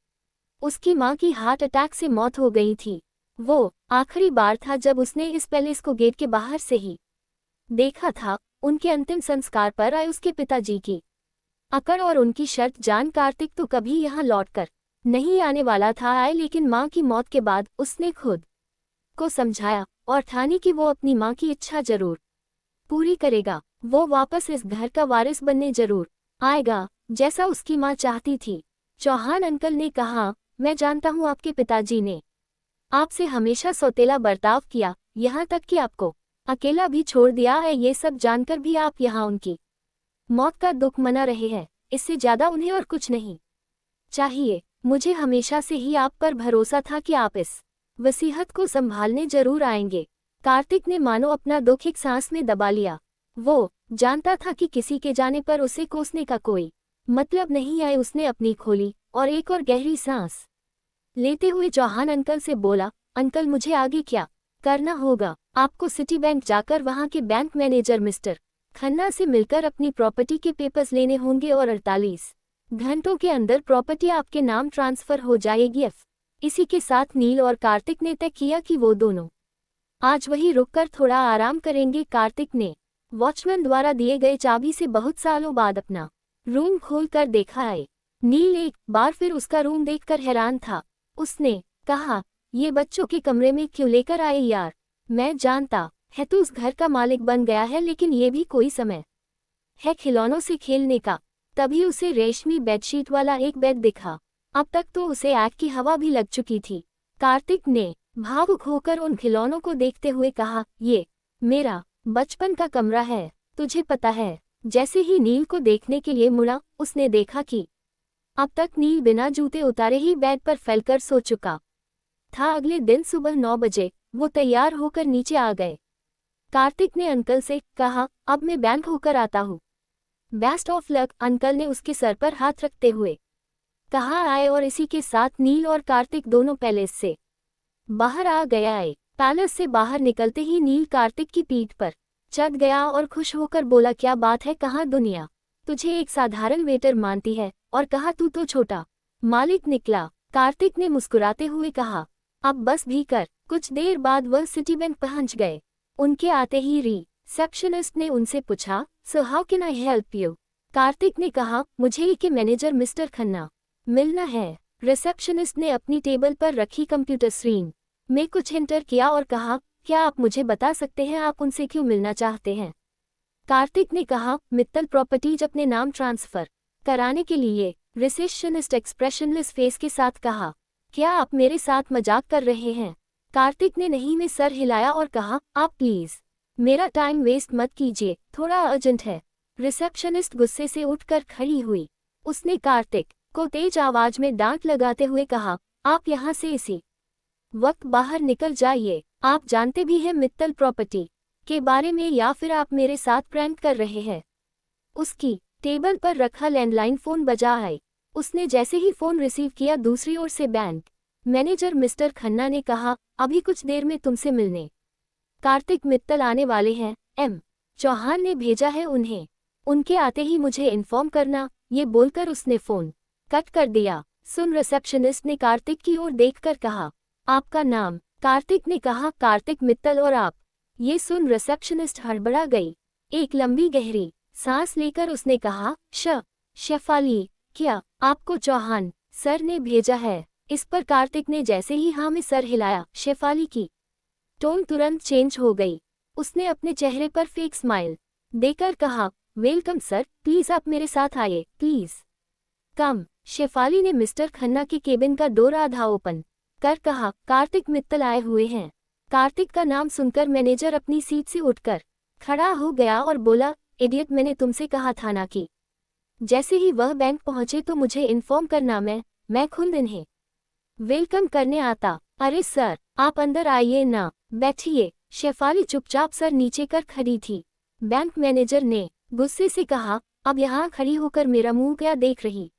उसकी मां की हार्ट अटैक से मौत हो गई थी। वो आखिरी बार था जब उसने इस पैलेस को गेट के बाहर से ही देखा था। उनके अंतिम संस्कार पर आए उसके पिताजी की अकड़ और उनकी शर्त जान कार्तिक तो कभी यहाँ लौटकर नहीं आने वाला था। आए, लेकिन मां की मौत के बाद उसने खुद को समझाया और ठानी कि वो अपनी मां की इच्छा जरूर पूरी करेगा। वो वापस इस घर का वारिस बनने जरूर आएगा, जैसा उसकी मां चाहती थी। चौहान अंकल ने कहा, मैं जानता हूँ आपके पिताजी ने आपसे हमेशा सौतेला बर्ताव किया, यहाँ तक कि आपको अकेला भी छोड़ दिया है। ये सब जानकर भी आप यहाँ उनकी मौत का दुख मना रहे हैं। इससे ज्यादा उन्हें और कुछ नहीं चाहिए। मुझे हमेशा से ही आप पर भरोसा था कि आप इस वसीयत को संभालने जरूर आएंगे। कार्तिक ने मानो अपना दुख एक सांस में दबा लिया। वो जानता था कि किसी के जाने पर उसे कोसने का कोई मतलब नहीं आए। उसने अपनी खोली और एक और गहरी सांस लेते हुए चौहान अंकल से बोला, अंकल मुझे आगे क्या करना होगा। आपको सिटी बैंक जाकर वहां के बैंक मैनेजर मिस्टर खन्ना से मिलकर अपनी प्रॉपर्टी के पेपर्स लेने होंगे और 48 घंटों के अंदर प्रॉपर्टी आपके नाम ट्रांसफर हो जाएगी। इसी के साथ नील और कार्तिक ने तय किया कि वो दोनों आज वहीं रुककर थोड़ा आराम करेंगे। कार्तिक ने वॉचमैन द्वारा दिए गए चाबी से बहुत सालों बाद अपना रूम खोलकर देखा है। नील एक बार फिर उसका रूम देखकर हैरान था। उसने कहा, ये बच्चों के कमरे में क्यों लेकर आए यार। मैं जानता है तू उस घर का मालिक बन गया है, लेकिन ये भी कोई समय है खिलौनों से खेलने का। तभी उसे रेशमी बेडशीट वाला एक बेड दिखा। अब तक तो उसे आग की हवा भी लग चुकी थी। कार्तिक ने भावुक होकर उन खिलौनों को देखते हुए कहा, ये मेरा बचपन का कमरा है, तुझे पता है। जैसे ही नील को देखने के लिए मुड़ा, उसने देखा कि अब तक नील बिना जूते उतारे ही बेड पर फैलकर सो चुका था। अगले दिन सुबह 9 बजे वो तैयार होकर नीचे आ गए। कार्तिक ने अंकल से कहा, अब मैं बैंक होकर आता हूँ। बेस्ट ऑफ लक, अंकल ने उसके सर पर हाथ रखते हुए कहा। आए और इसी के साथ नील और कार्तिक दोनों पैलेस से बाहर आ गया। आए पैलेस से बाहर निकलते ही नील कार्तिक की पीठ पर चढ़ गया और खुश होकर बोला, क्या बात है, कहाँ दुनिया तुझे एक साधारण वेटर मानती है और कहा तू तो छोटा मालिक निकला। कार्तिक ने मुस्कुराते हुए कहा, अब बस भी कर। कुछ देर बाद वह सिटी बैंक पहुंच गए। उनके आते ही रिसेप्शनिस्ट ने उनसे पूछा, so how can I help you. Kartik ने कहा, मुझे एक मैनेजर मिस्टर खन्ना मिलना है। रिसेप्शनिस्ट ने अपनी टेबल पर रखी कंप्यूटर स्क्रीन में कुछ एंटर किया और कहा, क्या आप मुझे बता सकते हैं आप उनसे क्यों मिलना चाहते हैं। कार्तिक ने कहा, मित्तल प्रॉपर्टीज अपने नाम ट्रांसफर कराने के लिए। रिसेप्शनिस्ट एक्सप्रेशनलेस फेस के साथ कहा, क्या आप मेरे साथ मजाक कर रहे हैं। कार्तिक ने नहीं में सर हिलाया और कहा, आप प्लीज मेरा टाइम वेस्ट मत कीजिए, थोड़ा अर्जेंट है। रिसेप्शनिस्ट गुस्से से उठकर खड़ी हुई। उसने कार्तिक को तेज आवाज में डांट लगाते हुए कहा, आप यहाँ से इसी वक्त बाहर निकल जाइए। आप जानते भी हैं मित्तल प्रॉपर्टी के बारे में, या फिर आप मेरे साथ प्रैंक कर रहे हैं। उसकी टेबल पर रखा लैंडलाइन फोन बजा है। उसने जैसे ही फोन रिसीव किया, दूसरी ओर से बैंक मैनेजर मिस्टर खन्ना ने कहा, अभी कुछ देर में तुमसे मिलने कार्तिक मित्तल आने वाले हैं। एम चौहान ने भेजा है उन्हें, उनके आते ही मुझे इन्फॉर्म करना। ये बोलकर उसने फोन कट कर दिया। सुन, रिसेप्शनिस्ट ने कार्तिक की ओर देखकर कहा, आपका नाम। कार्तिक ने कहा, कार्तिक मित्तल। और आप। ये सुन रिसेप्शनिस्ट हड़बड़ा गई। एक लंबी गहरी सांस लेकर उसने कहा, शेफाली, क्या आपको चौहान सर ने भेजा है। इस पर कार्तिक ने जैसे ही हाँ में सर हिलाया, शेफाली की टोन तुरंत चेंज हो गई। उसने अपने चेहरे पर फेक स्माइल देकर कहा, वेलकम सर, प्लीज आप मेरे साथ आइए, प्लीज कम। शेफाली ने मिस्टर खन्ना के केबिन का डोर आधा ओपन कर कहा, कार्तिक मित्तल आए हुए हैं। कार्तिक का नाम सुनकर मैनेजर अपनी सीट से उठकर खड़ा हो गया और बोला, इडियट, मैंने तुमसे कहा था ना कि जैसे ही वह बैंक पहुंचे तो मुझे इन्फॉर्म करना, मैं खुद इन्हें वेलकम करने आता। अरे सर, आप अंदर आइए ना, बैठिए। शेफाली चुपचाप सर नीचे कर खड़ी थी। बैंक मैनेजर ने गुस्से से कहा, अब यहाँ खड़ी होकर मेरा मुंह क्या देख रही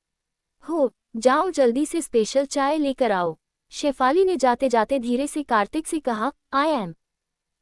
हो, जाओ जल्दी से स्पेशल चाय लेकर आओ। शेफाली ने जाते जाते धीरे से कार्तिक से कहा, आई एम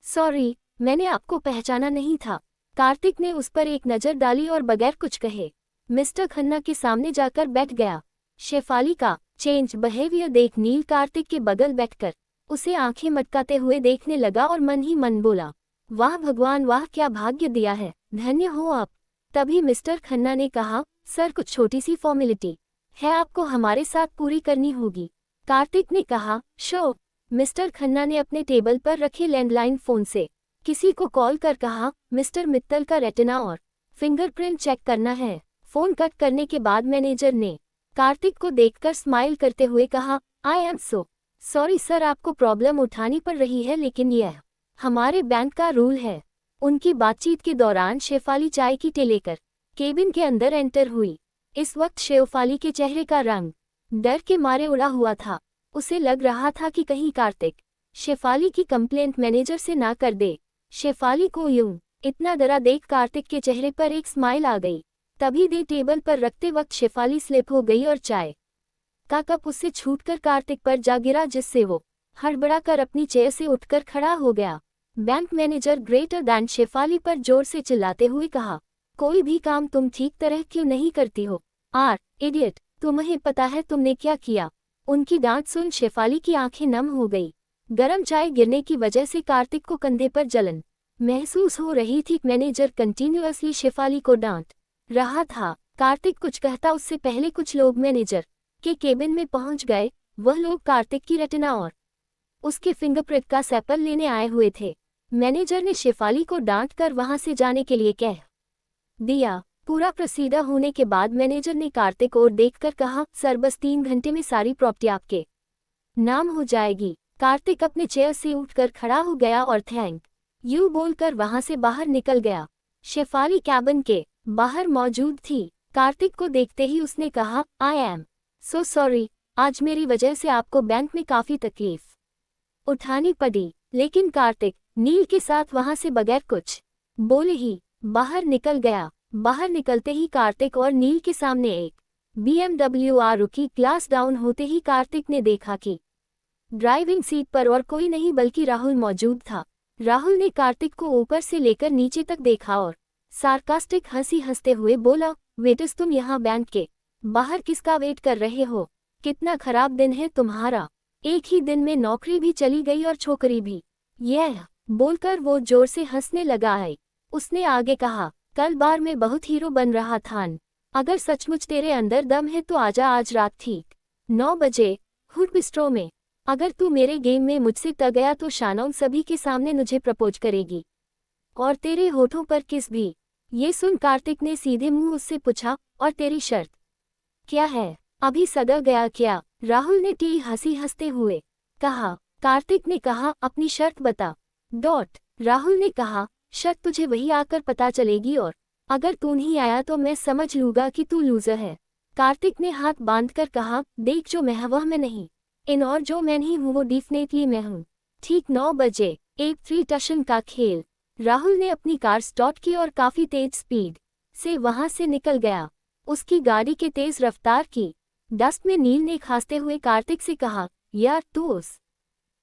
सॉरी, मैंने आपको पहचाना नहीं था। कार्तिक ने उस पर एक नज़र डाली और बगैर कुछ कहे मिस्टर खन्ना के सामने जाकर बैठ गया। शेफाली का चेंज बिहेवियर देख नील कार्तिक के बगल बैठकर उसे आंखें मटकाते हुए देखने लगा और मन ही मन बोला, वाह भगवान वाह, क्या भाग्य दिया है, धन्य हो आप। तभी मिस्टर खन्ना ने कहा, सर कुछ छोटी सी फॉर्मेलिटी है, आपको हमारे साथ पूरी करनी होगी। कार्तिक ने कहा, शो। मिस्टर खन्ना ने अपने टेबल पर रखे लैंडलाइन फोन से किसी को कॉल कर कहा, मिस्टर मित्तल का रेटिना और फिंगरप्रिंट चेक करना है। फोन कट करने के बाद मैनेजर ने कार्तिक को देखकर स्माइल करते हुए कहा, I am so sorry sir, आपको प्रॉब्लम उठानी पड़ रही है, लेकिन यह हमारे बैंक का रूल है। उनकी बातचीत के दौरान शेफाली चाय की टे लेकर केबिन के अंदर एंटर हुई। इस वक्त शेफाली के चेहरे का रंग डर के मारे उड़ा हुआ था। उसे लग रहा था कि कहीं कार्तिक शेफाली की कंप्लेंट मैनेजर से ना कर दे। शेफाली को यूं इतना डरा देख कार्तिक के चेहरे पर एक स्माइल आ गई। तभी दे टेबल पर रखते वक्त शेफाली स्लिप हो गई और चाय का कप उससे छूटकर कार्तिक पर जा गिरा, जिससे वो हड़बड़ाकर अपनी चेयर से उठकर खड़ा हो गया। Bank manager greater than Shefali पर जोर से चिल्लाते हुए कहा, कोई भी काम तुम ठीक तरह क्यों नहीं करती हो? इडियट, तुम्हें पता है तुमने क्या किया? उनकी डांट सुन शेफाली की आंखें नम हो गई। गरम चाय गिरने की वजह से कार्तिक को कंधे पर जलन महसूस हो रही थी। मैनेजर कंटिन्यूअसली शेफाली को डांट रहा था। कार्तिक कुछ कहता उससे पहले कुछ लोग मैनेजर के केबिन में पहुंच गए। वह लोग कार्तिक की रेटिना और उसके फिंगरप्रिंट का सैंपल लेने आए हुए थे। मैनेजर ने शेफाली को डांट कर वहां से जाने के लिए कह दिया। पूरा प्रोसीडर होने के बाद मैनेजर ने कार्तिक और देखकर कहा, सर बस 3 घंटे में सारी प्रॉपर्टी आपके नाम हो जाएगी। कार्तिक अपने चेयर से उठकर खड़ा हो गया और थैंक यू बोलकर वहां से बाहर निकल गया। शेफाली कैबिन के बाहर मौजूद थी। कार्तिक को देखते ही उसने कहा, आई एम सो सॉरी, आज मेरी वजह से आपको बैंक में काफी तकलीफ उठानी पड़ी। लेकिन कार्तिक नील के साथ वहां से बगैर कुछ बोले ही बाहर निकल गया। बाहर निकलते ही कार्तिक और नील के सामने एक BMW आ रुकी। ग्लास डाउन होते ही कार्तिक ने देखा कि ड्राइविंग सीट पर और कोई नहीं बल्कि राहुल मौजूद था। राहुल ने कार्तिक को ऊपर से लेकर नीचे तक देखा और सार्कास्टिक हंसी हंसते हुए बोला, वेटर्स तुम यहाँ बैंक के बाहर किसका वेट कर रहे हो? कितना खराब दिन है तुम्हारा, एक ही दिन में नौकरी भी चली गई और छोकरी भी। यह बोलकर वो जोर से हंसने लगा है। उसने आगे कहा, कल बार में बहुत हीरो बन रहा था। अगर सचमुच तेरे अंदर दम है तो आजा आज रात ठीक 9 बजे हुड बिस्ट्रो में। अगर तू मेरे गेम में मुझसे टक गया तो शानौन सभी के सामने मुझे प्रपोज करेगी और तेरे होठों पर किस भी। ये सुन कार्तिक ने सीधे मुंह उससे पूछा, और तेरी शर्त क्या है? अभी सगा गया क्या? राहुल ने टी हंसी हंसते हुए कहा। कार्तिक ने कहा, अपनी शर्त बता। राहुल ने कहा, शर्त तुझे वही आकर पता चलेगी और अगर तू नहीं आया तो मैं समझ लूंगा कि तू लूजर है। कार्तिक ने हाथ बांधकर कहा, देख जो मैं वह मैं नहीं इन और जो मैं नहीं हूँ वो डेफिनेटली मैं हूँ। ठीक 9 बजे एक 3 टशन का खेल। राहुल ने अपनी कार स्टार्ट की और काफी तेज स्पीड से वहां से निकल गया। उसकी गाड़ी के तेज रफ्तार की डस्ट में नील ने खांसते हुए कार्तिक से कहा, यार तू उस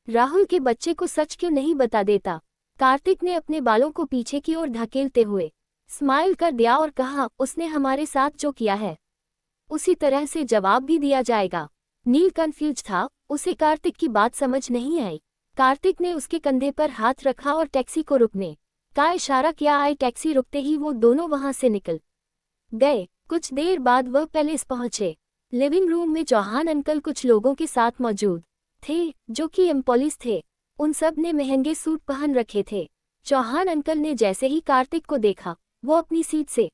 राहुल के बच्चे को सच क्यों नहीं बता देता? कार्तिक ने अपने बालों को पीछे की ओर धकेलते हुए स्माइल कर दिया और कहा, उसने हमारे साथ जो किया है उसी तरह से जवाब भी दिया जाएगा। नील कंफ्यूज था, उसे कार्तिक की बात समझ नहीं आई। कार्तिक ने उसके कंधे पर हाथ रखा और टैक्सी को रुकने का इशारा किया। टैक्सी रुकते ही वो दोनों वहां से निकल गए। कुछ देर बाद वह पैलेस पहुंचे। लिविंग रूम में चौहान अंकल कुछ लोगों के साथ मौजूद थे जो कि एम्प्लॉइज थे। उन सब ने महंगे सूट पहन रखे थे। चौहान अंकल ने जैसे ही कार्तिक को देखा वो अपनी सीट से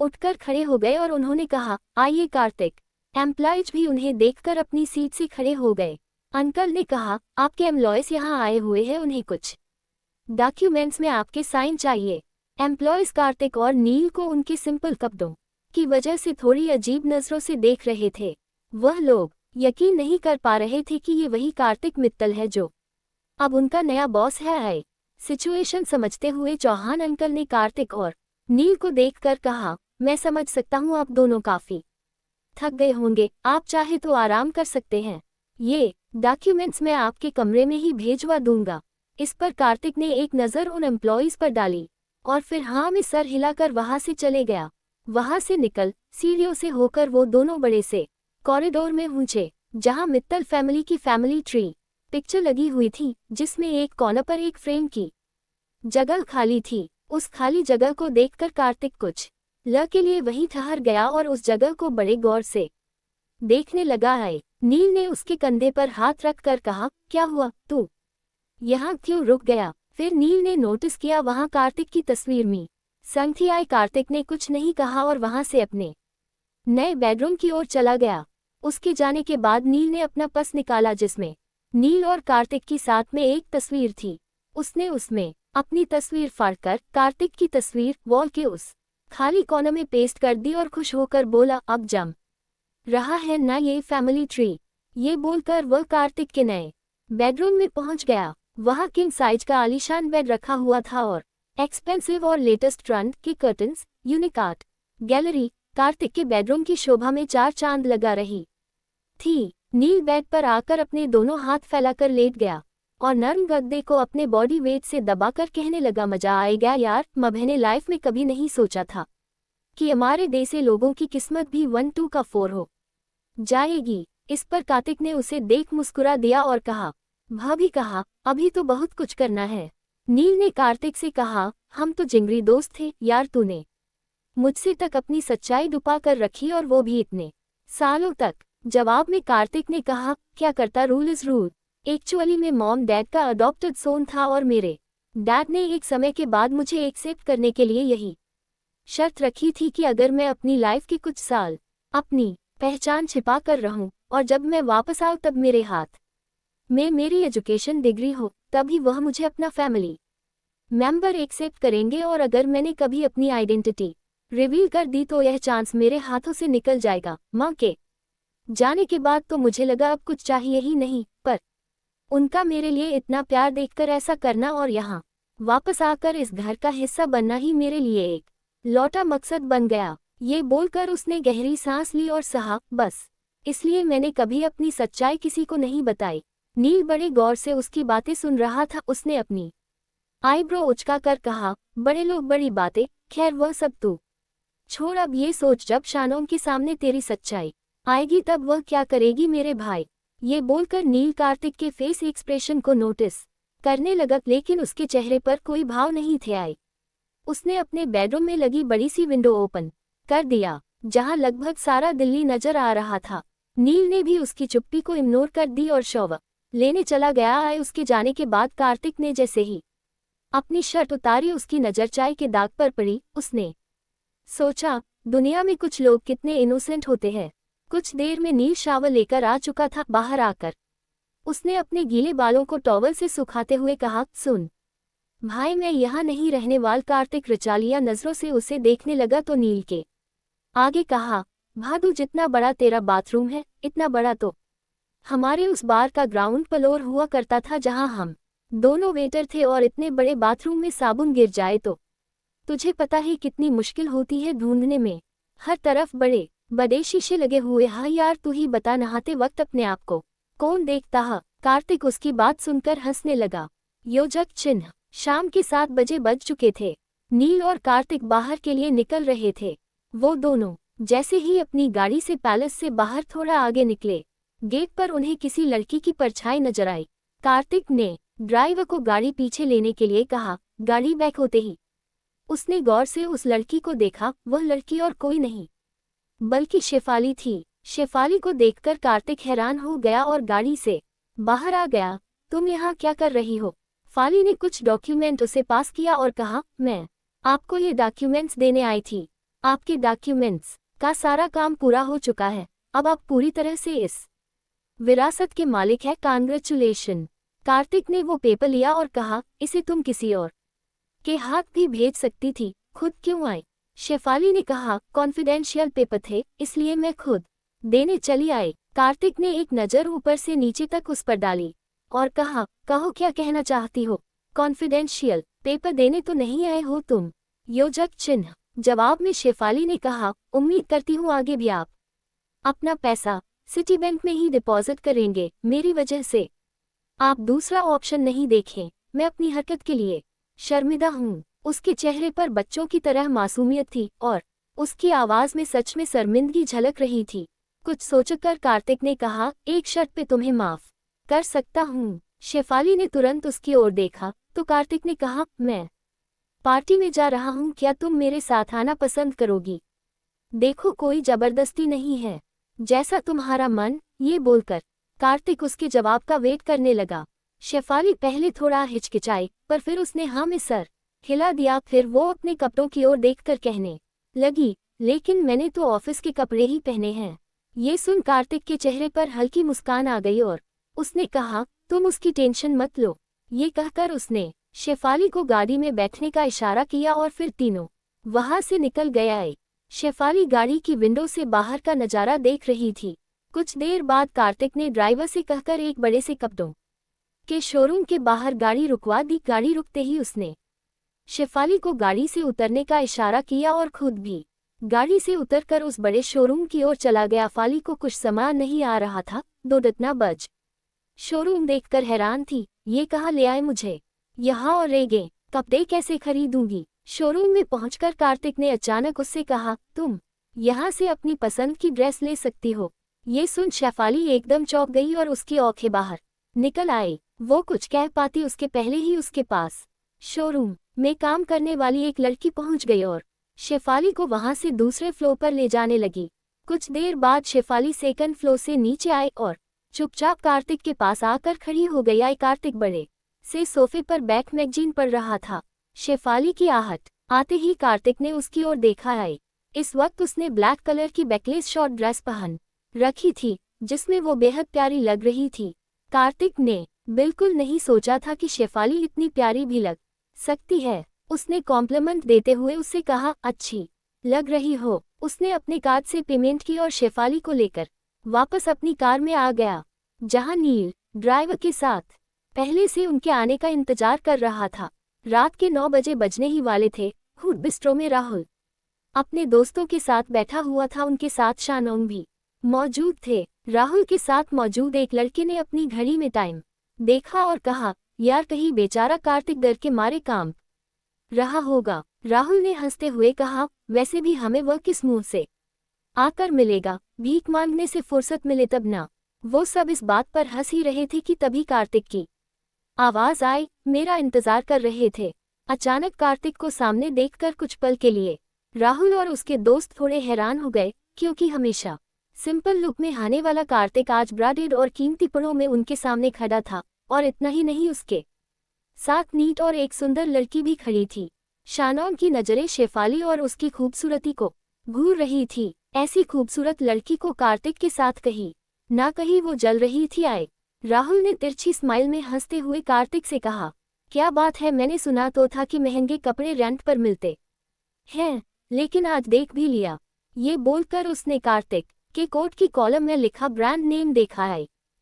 उठकर खड़े हो गए और उन्होंने कहा, आइए कार्तिक। एम्प्लॉइज भी उन्हें देखकर अपनी सीट से खड़े हो गए। अंकल ने कहा, आपके एम्प्लॉयज यहाँ आए हुए हैं, उन्हें कुछ डॉक्यूमेंट्स में आपके साइन चाहिए। एम्प्लॉयज कार्तिक और नील को उनके सिंपल कपड़ों की वजह से थोड़ी अजीब नजरों से देख रहे थे। वह लोग यकीन नहीं कर पा रहे थे कि ये वही कार्तिक मित्तल है जो अब उनका नया बॉस है। सिचुएशन समझते हुए चौहान अंकल ने कार्तिक और नील को देखकर कहा, मैं समझ सकता हूँ आप दोनों काफी थक गए होंगे, आप चाहे तो आराम कर सकते हैं। ये डॉक्यूमेंट्स मैं आपके कमरे में ही भेजवा दूंगा। इस पर कार्तिक ने एक नज़र उन एम्प्लॉयज पर डाली और फिर हाँ में सर हिलाकर वहां से चले गया। वहां से निकल सीढ़ियों से होकर वो दोनों बड़े से कॉरिडोर में पहुंचे, जहां मित्तल फैमिली की फैमिली ट्री पिक्चर लगी हुई थी, जिसमें एक कोने पर एक फ्रेम की जगह खाली थी। उस खाली जगह को देखकर कार्तिक कुछ ल के लिए वहीं ठहर गया और उस जगह को बड़े गौर से देखने लगा है। नील ने उसके कंधे पर हाथ रख कर कहा, क्या हुआ, तू यहाँ क्यों रुक गया? फिर नील ने नोटिस किया वहां कार्तिक की तस्वीर में संग थी। कार्तिक ने कुछ नहीं कहा और वहां से अपने नए बेडरूम की ओर चला गया। उसके जाने के बाद नील ने अपना पर्स निकाला, जिसमें नील और कार्तिक की साथ में एक तस्वीर थी। उसने उसमें अपनी तस्वीर फाड़कर कार्तिक की तस्वीर वॉल के उस खाली कोने में पेस्ट कर दी और खुश होकर बोला, अब जम रहा है ना ये फैमिली ट्री। ये बोलकर वह कार्तिक के नए बेडरूम में पहुंच गया। वहां किंग साइज का आलीशान बेड रखा हुआ था और एक्सपेंसिव और लेटेस्ट ट्रेंड के curtains, unique art gallery Kartik के बेडरूम की शोभा में चार चांद लगा रही थी। नील बेड पर आकर अपने दोनों हाथ फैलाकर लेट गया और नर्म गद्दे को अपने बॉडी वेट से दबाकर कहने लगा, मजा आएगा यार, मैंने लाइफ में कभी नहीं सोचा था कि हमारे देसी लोगों की किस्मत भी 1-2 का 4 हो जाएगी। इस पर कार्तिक ने उसे देख मुस्कुरा दिया और कहा, भाभी कहा, अभी तो बहुत कुछ करना है। नील ने कार्तिक से कहा, हम तो जिंगरी दोस्त थे यार, तूने मुझसे तक अपनी सच्चाई डुबा कर रखी और वो भी इतने सालों तक। जवाब में कार्तिक ने कहा, क्या करता, रूल इज रूल। एक्चुअली मैं मॉम डैड का अडॉप्टेड सोन था और मेरे डैड ने एक समय के बाद मुझे एक्सेप्ट करने के लिए यही शर्त रखी थी कि अगर मैं अपनी लाइफ के कुछ साल अपनी पहचान छिपा कर रहूं और जब मैं वापस आऊं तब मेरे हाथ में मेरी एजुकेशन डिग्री हो, तभी वह मुझे अपना फैमिली मेंबर एक्सेप्ट करेंगे। और अगर मैंने कभी अपनी आइडेंटिटी रिवील कर दी तो यह चांस मेरे हाथों से निकल जाएगा। माँ के जाने के बाद तो मुझे लगा अब कुछ चाहिए ही नहीं, पर उनका मेरे लिए इतना प्यार देखकर ऐसा करना और यहाँ वापस आकर इस घर का हिस्सा बनना ही मेरे लिए एक लौटा मकसद बन गया। ये बोलकर उसने गहरी सांस ली और कहा, बस इसलिए मैंने कभी अपनी सच्चाई किसी को नहीं बताई। नील बड़े गौर से उसकी बातें सुन रहा था। उसने अपनी आईब्रो उचका कर कहा, बड़े लोग बड़ी बातें, खैर वह सब तू छोड़, अब ये सोच जब शानों के सामने तेरी सच्चाई आएगी तब वह क्या करेगी मेरे भाई। ये बोलकर नील कार्तिक के फेस एक्सप्रेशन को नोटिस करने लगा, लेकिन उसके चेहरे पर कोई भाव नहीं थे। उसने अपने बेडरूम में लगी बड़ी सी विंडो ओपन कर दिया, जहां लगभग सारा दिल्ली नजर आ रहा था। नील ने भी उसकी चुप्पी को इग्नोर कर दी और शॉवर लेने चला गया। उसके जाने के बाद कार्तिक ने जैसे ही अपनी शर्ट उतारी, उसकी नजर चाय के दाग पर पड़ी। उसने सोचा, दुनिया में कुछ लोग कितने इनोसेंट होते हैं। कुछ देर में नील शावर लेकर आ चुका था। बाहर आकर उसने अपने गीले बालों को टॉवल से सुखाते हुए कहा, सुन भाई, मैं यहाँ नहीं रहने वाला। कार्तिक रिचालिया नजरों से उसे देखने लगा तो नील के आगे कहा, भादू, जितना बड़ा तेरा बाथरूम है इतना बड़ा तो हमारे उस बार का ग्राउंड फ्लोर हुआ करता था जहाँ हम दोनों वेटर थे, और इतने बड़े बाथरूम में साबुन गिर जाए तो तुझे पता ही कितनी मुश्किल होती है ढूंढने में। हर तरफ बड़े बड़े शीशे लगे हुए। हाँ यार, तू ही बता, नहाते वक्त अपने आप को कौन देखता है? कार्तिक उसकी बात सुनकर हंसने लगा। योजक चिन्ह। शाम के 7 बजे बज चुके थे। नील और कार्तिक बाहर के लिए निकल रहे थे। वो दोनों जैसे ही अपनी गाड़ी से पैलेस से बाहर थोड़ा आगे निकले, गेट पर उन्हें किसी लड़की की परछाई नजर आई। कार्तिक ने ड्राइवर को गाड़ी पीछे लेने के लिए कहा। गाड़ी बैक होते ही उसने गौर से उस लड़की को देखा। वह लड़की और कोई नहीं बल्कि शेफाली थी। शेफाली को देखकर कार्तिक हैरान हो गया और गाड़ी से बाहर आ गया। तुम यहाँ क्या कर रही हो? फाली ने कुछ डॉक्यूमेंट उसे पास किया और कहा, मैं आपको ये डॉक्यूमेंट्स देने आई थी। आपके डॉक्यूमेंट्स का सारा काम पूरा हो चुका है। अब आप पूरी तरह से इस विरासत के मालिक है। कांग्रेचुलेशन। कार्तिक ने वो पेपर लिया और कहा, इसे तुम किसी और के हाथ भी भेज सकती थी, खुद क्यों आई? शेफाली ने कहा, कॉन्फिडेंशियल पेपर थे इसलिए मैं खुद देने चली आई। कार्तिक ने एक नज़र ऊपर से नीचे तक उस पर डाली और कहा, कहो क्या कहना चाहती हो? कॉन्फिडेंशियल पेपर देने तो नहीं आए हो तुम? योजक चिन्ह। जवाब में शेफाली ने कहा, उम्मीद करती हूँ आगे भी आप अपना पैसा सिटी बैंक में ही डिपॉजिट करेंगे, मेरी वजह से आप दूसरा ऑप्शन नहीं देखें। मैं अपनी हरकत के लिए शर्मिंदा हूँ। उसके चेहरे पर बच्चों की तरह मासूमियत थी और उसकी आवाज में सच में शर्मिंदगी झलक रही थी। कुछ सोचकर कार्तिक ने कहा, एक शर्त पे तुम्हें माफ कर सकता हूँ। शेफाली ने तुरंत उसकी ओर देखा तो कार्तिक ने कहा, मैं पार्टी में जा रहा हूँ, क्या तुम मेरे साथ आना पसंद करोगी? देखो कोई जबरदस्ती नहीं है, जैसा तुम्हारा मन। ये बोलकर कार्तिक उसके जवाब का वेट करने लगा। शेफाली पहले थोड़ा हिचकिचाई पर फिर उसने हाँ में सर हिला दिया। फिर वो अपने कपड़ों की ओर देखकर कहने लगी, लेकिन मैंने तो ऑफिस के कपड़े ही पहने हैं। ये सुन कार्तिक के चेहरे पर हल्की मुस्कान आ गई और उसने कहा, तुम उसकी टेंशन मत लो। ये कहकर उसने शेफाली को गाड़ी में बैठने का इशारा किया और फिर तीनों वहां से निकल गए। शेफाली गाड़ी की विंडो से बाहर का नजारा देख रही थी। कुछ देर बाद कार्तिक ने ड्राइवर से कहकर एक बड़े से कपड़ों के शोरूम के बाहर गाड़ी रुकवा दी। गाड़ी रुकते ही उसने शेफाली को गाड़ी से उतरने का इशारा किया और खुद भी गाड़ी से उतरकर उस बड़े शोरूम की ओर चला गया। फाली को कुछ समझ नहीं आ रहा था। 2:10 शोरूम देखकर हैरान थी। ये कहाँ ले आए मुझे यहाँ, और रेगे कपड़े कैसे खरीदूंगी? शोरूम में पहुंचकर कार्तिक ने अचानक उससे कहा, तुम यहाँ से अपनी पसंद की ड्रेस ले सकती हो। ये सुन शेफाली एकदम चौंक गई और उसकी आंखें बाहर निकल आई। वो कुछ कह पाती उसके पहले ही उसके पास शोरूम में काम करने वाली एक लड़की पहुंच गई और शेफाली को वहां से दूसरे फ्लोर पर ले जाने लगी। कुछ देर बाद शेफाली सेकंड फ्लोर से नीचे आई और चुपचाप कार्तिक के पास आकर खड़ी हो गई। कार्तिक बड़े से सोफे पर बैक मैगजीन पढ़ रहा था। शेफाली की आहट आते ही कार्तिक ने उसकी ओर देखा। इस वक्त उसने ब्लैक कलर की बैकलेस शॉर्ट ड्रेस पहन रखी थी जिसमें वो बेहद प्यारी लग रही थी। कार्तिक ने बिल्कुल नहीं सोचा था कि शेफाली इतनी प्यारी भी लग सकती है। उसने कॉम्प्लीमेंट देते हुए उससे कहा, अच्छी लग रही हो। उसने अपने कार्ड से पेमेंट की और शेफाली को लेकर वापस अपनी कार में आ गया, जहां नील ड्राइवर के साथ पहले से उनके आने का इंतजार कर रहा था। रात के 9 बजे बजने ही वाले थे। हुड बिस्ट्रो में राहुल अपने दोस्तों के साथ बैठा हुआ था। उनके साथ शानोंग भी मौजूद थे। राहुल के साथ मौजूद एक लड़के ने अपनी घड़ी में टाइम देखा और कहा, यार कहीं बेचारा कार्तिक डर के मारे काम रहा होगा। राहुल ने हंसते हुए कहा, वैसे भी हमें वह किस मुंह से आकर मिलेगा, भीख मांगने से फुर्सत मिले तब ना। वो सब इस बात पर हंस ही रहे थे कि तभी कार्तिक की आवाज आई, मेरा इंतजार कर रहे थे। अचानक कार्तिक को सामने देखकर कुछ पल के लिए राहुल और उसके दोस्त थोड़े हैरान हो गए, क्योंकि हमेशा सिंपल लुक में आने वाला कार्तिक आज ब्रांडेड और कीमती कपड़ों में उनके सामने खड़ा था। और इतना ही नहीं, उसके साथ नीट और एक सुंदर लड़की भी खड़ी थी। शानोन की नजरें शेफाली और उसकी खूबसूरती को घूर रही थी। ऐसी खूबसूरत लड़की को कार्तिक के साथ कहीं ना कहीं वो जल रही थी। राहुल ने तिरछी स्माइल में हंसते हुए कार्तिक से कहा, क्या बात है, मैंने सुना तो था कि महंगे कपड़े रेंट पर मिलते हैं, लेकिन आज देख भी लिया। ये बोलकर उसने कार्तिक के कोट की कॉलम में लिखा ब्रांड नेम देखा।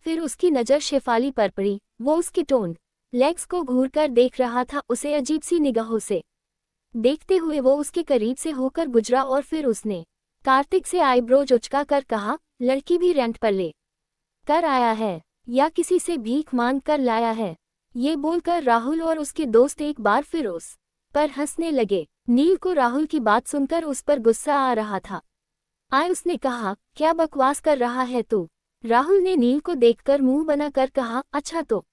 फिर उसकी नज़र शेफाली पर पड़ी। वो उसके टोन लेग्स को घूरकर देख रहा था, उसे अजीब सी निगाहों से देखते हुए वो उसके करीब से होकर गुजरा और फिर उसने कार्तिक से आईब्रोज उचका कर कहा, लड़की भी रेंट पर ले कर आया है या किसी से भीख मांग कर लाया है? ये बोलकर राहुल और उसके दोस्त एक बार फिर उस पर हंसने लगे। नील को राहुल की बात सुनकर उस पर गुस्सा आ रहा था। उसने कहा, क्या बकवास कर रहा है तू? राहुल ने नील को देखकर मुंह बनाकर कहा, अच्छा तो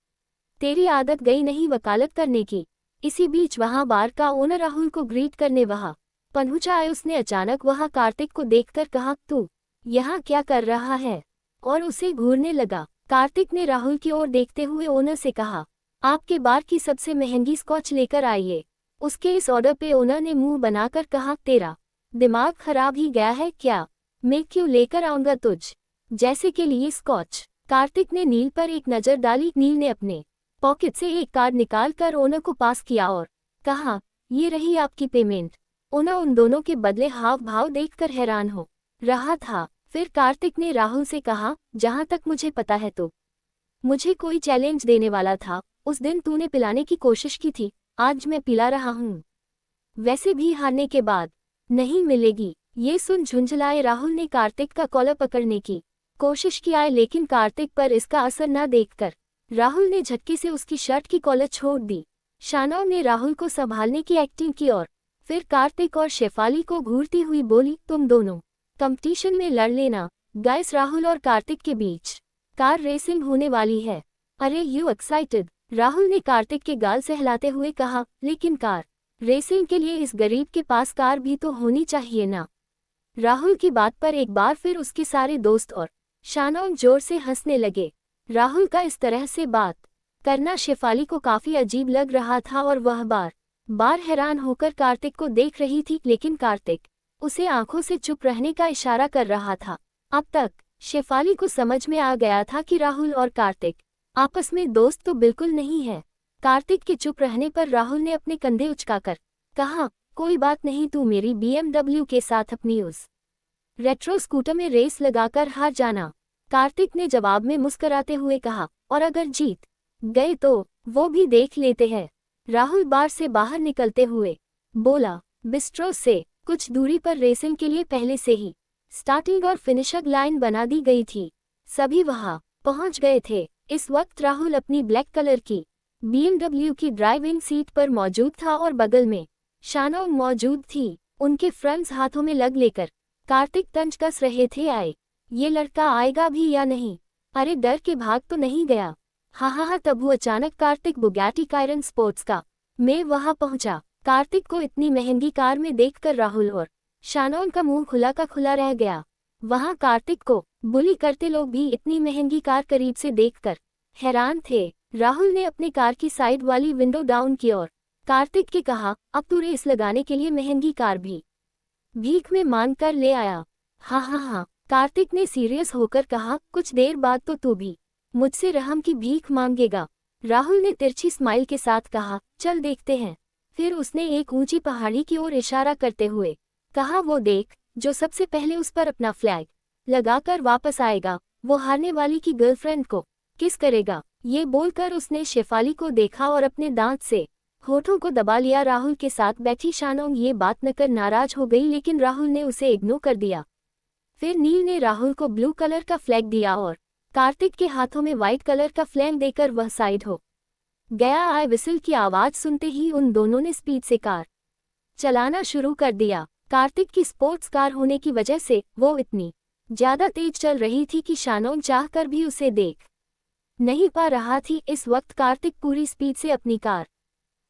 तेरी आदत गई नहीं वकालत करने की। इसी बीच वहां बार का ओनर राहुल को ग्रीट करने वहां पहुंचा। उसने अचानक वहां कार्तिक को देखकर कहा, तू यहाँ क्या कर रहा है? और उसे घूरने लगा। कार्तिक ने राहुल की ओर देखते हुए ओनर से कहा, आपके बार की सबसे महंगी स्कॉच लेकर आइए। उसके इस ऑर्डर पे ओनर ने मुंह बनाकर कहा, तेरा दिमाग खराब ही गया है क्या? मैं क्यों लेकर आऊंगा तुझ जैसे के लिए स्कॉच? कार्तिक ने नील पर एक नज़र डाली। नील ने अपने पॉकेट से एक कार्ड निकालकर ओनर को पास किया और कहा, ये रही आपकी पेमेंट। उन दोनों के बदले हाव भाव देखकर हैरान हो रहा था। फिर कार्तिक ने राहुल से कहा, जहां तक मुझे पता है तो मुझे कोई चैलेंज देने वाला था। उस दिन तूने पिलाने की कोशिश की थी, आज मैं पिला रहा हूँ। वैसे भी हारने के बाद नहीं मिलेगी। ये सुन झुंझलाए राहुल ने कार्तिक का कॉलर पकड़ने की कोशिश किया, लेकिन कार्तिक पर इसका असर न देखकर राहुल ने झटके से उसकी शर्ट की कॉलर छोड़ दी। शानौ ने राहुल को संभालने की एक्टिंग की और फिर कार्तिक और शेफाली को घूरती हुई बोली, तुम दोनों कंपटीशन में लड़ लेना। गाइस, राहुल और कार्तिक के बीच कार रेसिंग होने वाली है। अरे यू एक्साइटेड? राहुल ने कार्तिक के गाल सहलाते हुए कहा, लेकिन कार रेसिंग के लिए इस गरीब के पास कार भी तो होनी चाहिए ना। राहुल की बात पर एक बार फिर उसके सारे दोस्त और शानौ जोर से हंसने लगे। राहुल का इस तरह से बात करना शेफाली को काफी अजीब लग रहा था और वह बार बार हैरान होकर कार्तिक को देख रही थी, लेकिन कार्तिक उसे आंखों से चुप रहने का इशारा कर रहा था। अब तक शेफाली को समझ में आ गया था कि राहुल और कार्तिक आपस में दोस्त तो बिल्कुल नहीं है। कार्तिक के चुप रहने पर राहुल ने अपने कंधे उचकाकर कहा, कोई बात नहीं, तू मेरी BMW के साथ अपनी उस रेट्रो स्कूटर में रेस लगाकर हार जाना। कार्तिक ने जवाब में मुस्कुराते हुए कहा, और अगर जीत गए तो वो भी देख लेते हैं। राहुल बार से बाहर निकलते हुए बोला, बिस्ट्रो से कुछ दूरी पर रेसिंग के लिए पहले से ही स्टार्टिंग और फिनिशर लाइन बना दी गई थी। सभी वहां पहुंच गए थे। इस वक्त राहुल अपनी ब्लैक कलर की BMW की ड्राइविंग सीट पर मौजूद था और बगल में शानौ मौजूद थी। उनके फ्रेंड्स हाथों में लग लेकर कार्तिक तंज कस रहे थे, आए ये लड़का आएगा भी या नहीं? अरे डर के भाग तो नहीं गया? हा। तब वो अचानक कार्तिक बुगैटी कायरन स्पोर्ट्स का में वहां पहुंचा। कार्तिक को इतनी महंगी कार में देखकर राहुल और शानौ का मुंह खुला का खुला रह गया। वहां कार्तिक को बुली करते लोग भी इतनी महंगी कार करीब से देखकर हैरान थे। राहुल ने अपनी कार की साइड वाली विंडो डाउन की और कार्तिक के कहा, अब तू रेस लगाने के लिए महंगी कार भी भीख में मांग कर ले आया। हाँ। कार्तिक ने सीरियस होकर कहा, कुछ देर बाद तो तू भी मुझसे रहम की भीख मांगेगा। राहुल ने तिरछी स्माइल के साथ कहा, चल देखते हैं। फिर उसने एक ऊंची पहाड़ी की ओर इशारा करते हुए कहा, वो देख, जो सबसे पहले उस पर अपना फ्लैग लगाकर वापस आएगा वो हारने वाली की गर्लफ्रेंड को किस करेगा। ये बोलकर उसने शेफाली को देखा और अपने दांत से होठों को दबा लिया। राहुल के साथ बैठी शानौ ये बात न कर नाराज हो गई, लेकिन राहुल ने उसे इग्नोर कर दिया। फिर नील ने राहुल को ब्लू कलर का फ्लैग दिया और कार्तिक के हाथों में व्हाइट कलर का फ्लैग देकर वह साइड हो गया। आई विसिल की आवाज सुनते ही उन दोनों ने स्पीड से कार चलाना शुरू कर दिया। कार्तिक की स्पोर्ट्स कार होने की वजह से वो इतनी ज्यादा तेज चल रही थी कि शानौ चाहकर भी उसे देख नहीं पा रहा थी। इस वक्त कार्तिक पूरी स्पीड से अपनी कार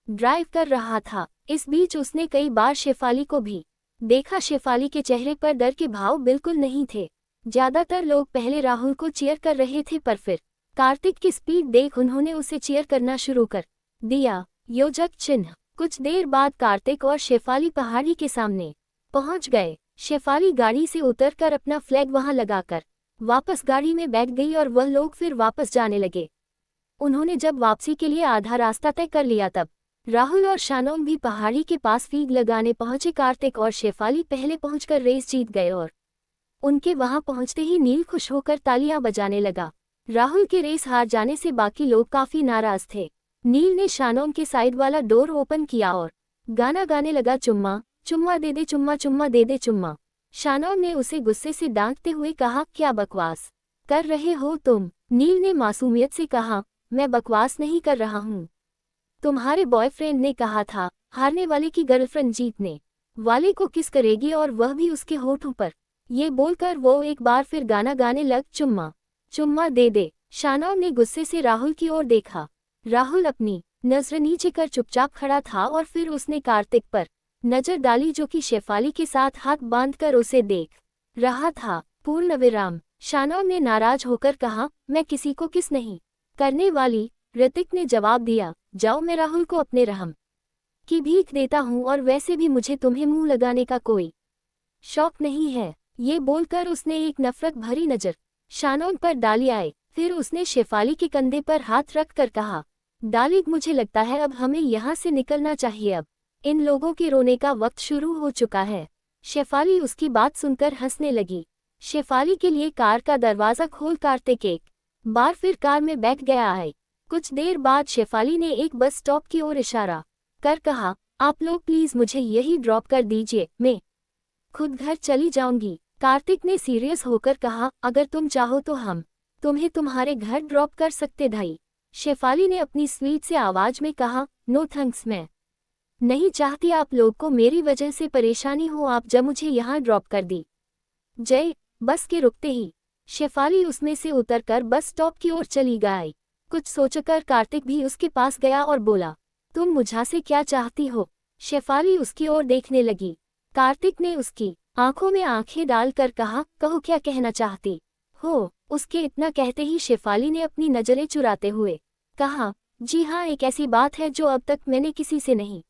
ड्राइव कर रहा था। इस बीच उसने कई बार शेफाली को भी देखा। शेफाली के चेहरे पर डर के भाव बिल्कुल नहीं थे। ज्यादातर लोग पहले राहुल को चीयर कर रहे थे, पर फिर कार्तिक की स्पीड देख उन्होंने उसे चीयर करना शुरू कर दिया। योजक चिन्ह। कुछ देर बाद कार्तिक और शेफाली पहाड़ी के सामने पहुंच गए। शेफाली गाड़ी से उतरकर अपना फ्लैग वहां लगाकर वापस गाड़ी में बैठ गई और वह लोग फिर वापस जाने लगे। उन्होंने जब वापसी के लिए आधा रास्ता तय कर लिया तब राहुल और शानौ भी पहाड़ी के पास फ्लैग लगाने पहुंचे। कार्तिक और शेफाली पहले पहुंचकर रेस जीत गए और उनके वहां पहुंचते ही नील खुश होकर तालियां बजाने लगा। राहुल के रेस हार जाने से बाकी लोग काफी नाराज थे। नील ने शानौ के साइड वाला डोर ओपन किया और गाना गाने लगा, चुम्मा चुम्मा दे दे, चुम्मा चुम्मा दे दे चुम्मा। शानौ ने उसे गुस्से से डांटते हुए कहा, क्या बकवास कर रहे हो तुम? नील ने मासूमियत से कहा, मैं बकवास नहीं कर रहा हूँ। तुम्हारे बॉयफ्रेंड ने कहा था हारने वाले की गर्लफ्रेंड जीतने वाले को किस करेगी, और वह भी उसके होठों पर। ये बोलकर वो एक बार फिर गाना गाने लग, चुम्मा चुम्मा दे दे। शानौ ने गुस्से से राहुल की ओर देखा। राहुल अपनी नजर नीचे कर चुपचाप खड़ा था और फिर उसने कार्तिक पर नजर डाली, जो कि शेफाली के साथ हाथ बांधकर उसे देख रहा था। पूर्ण विराम। शानौ ने नाराज होकर कहा, मैं किसी को किस नहीं करने वाली। ऋतिक ने जवाब दिया, जाओ, मैं राहुल को अपने रहम की भीख देता हूँ, और वैसे भी मुझे तुम्हें मुंह लगाने का कोई शौक नहीं है। ये बोलकर उसने एक नफरत भरी नजर शानौ पर डाली। आए फिर उसने शेफाली के कंधे पर हाथ रख कर कहा, डार्लिंग, मुझे लगता है अब हमें यहाँ से निकलना चाहिए। अब इन लोगों के रोने का वक्त शुरू हो चुका है। शेफाली उसकी बात सुनकर हंसने लगी। शेफाली के लिए कार का दरवाज़ा खोल कार्तिक एक बार फिर कार में बैठ गया है। कुछ देर बाद शेफाली ने एक बस स्टॉप की ओर इशारा कर कहा, आप लोग प्लीज़ मुझे यही ड्रॉप कर दीजिए, मैं खुद घर चली जाऊंगी। कार्तिक ने सीरियस होकर कहा, अगर तुम चाहो तो हम तुम्हें तुम्हारे घर ड्रॉप कर सकते भाई। शेफाली ने अपनी स्वीट से आवाज में कहा, नो थैंक्स, मैं नहीं चाहती आप लोग को मेरी वजह से परेशानी हो। आप जब मुझे यहाँ ड्रॉप कर दी जय। बस के रुकते ही शेफाली उसमें से उतरकर बस स्टॉप की ओर चली गई। कुछ सोचकर कार्तिक भी उसके पास गया और बोला, तुम मुझसे क्या चाहती हो? शेफाली उसकी ओर देखने लगी। कार्तिक ने उसकी आंखों में आंखें डालकर कहा, कहो क्या कहना चाहती हो? उसके इतना कहते ही शेफाली ने अपनी नजरें चुराते हुए कहा, जी हाँ, एक ऐसी बात है जो अब तक मैंने किसी से नहीं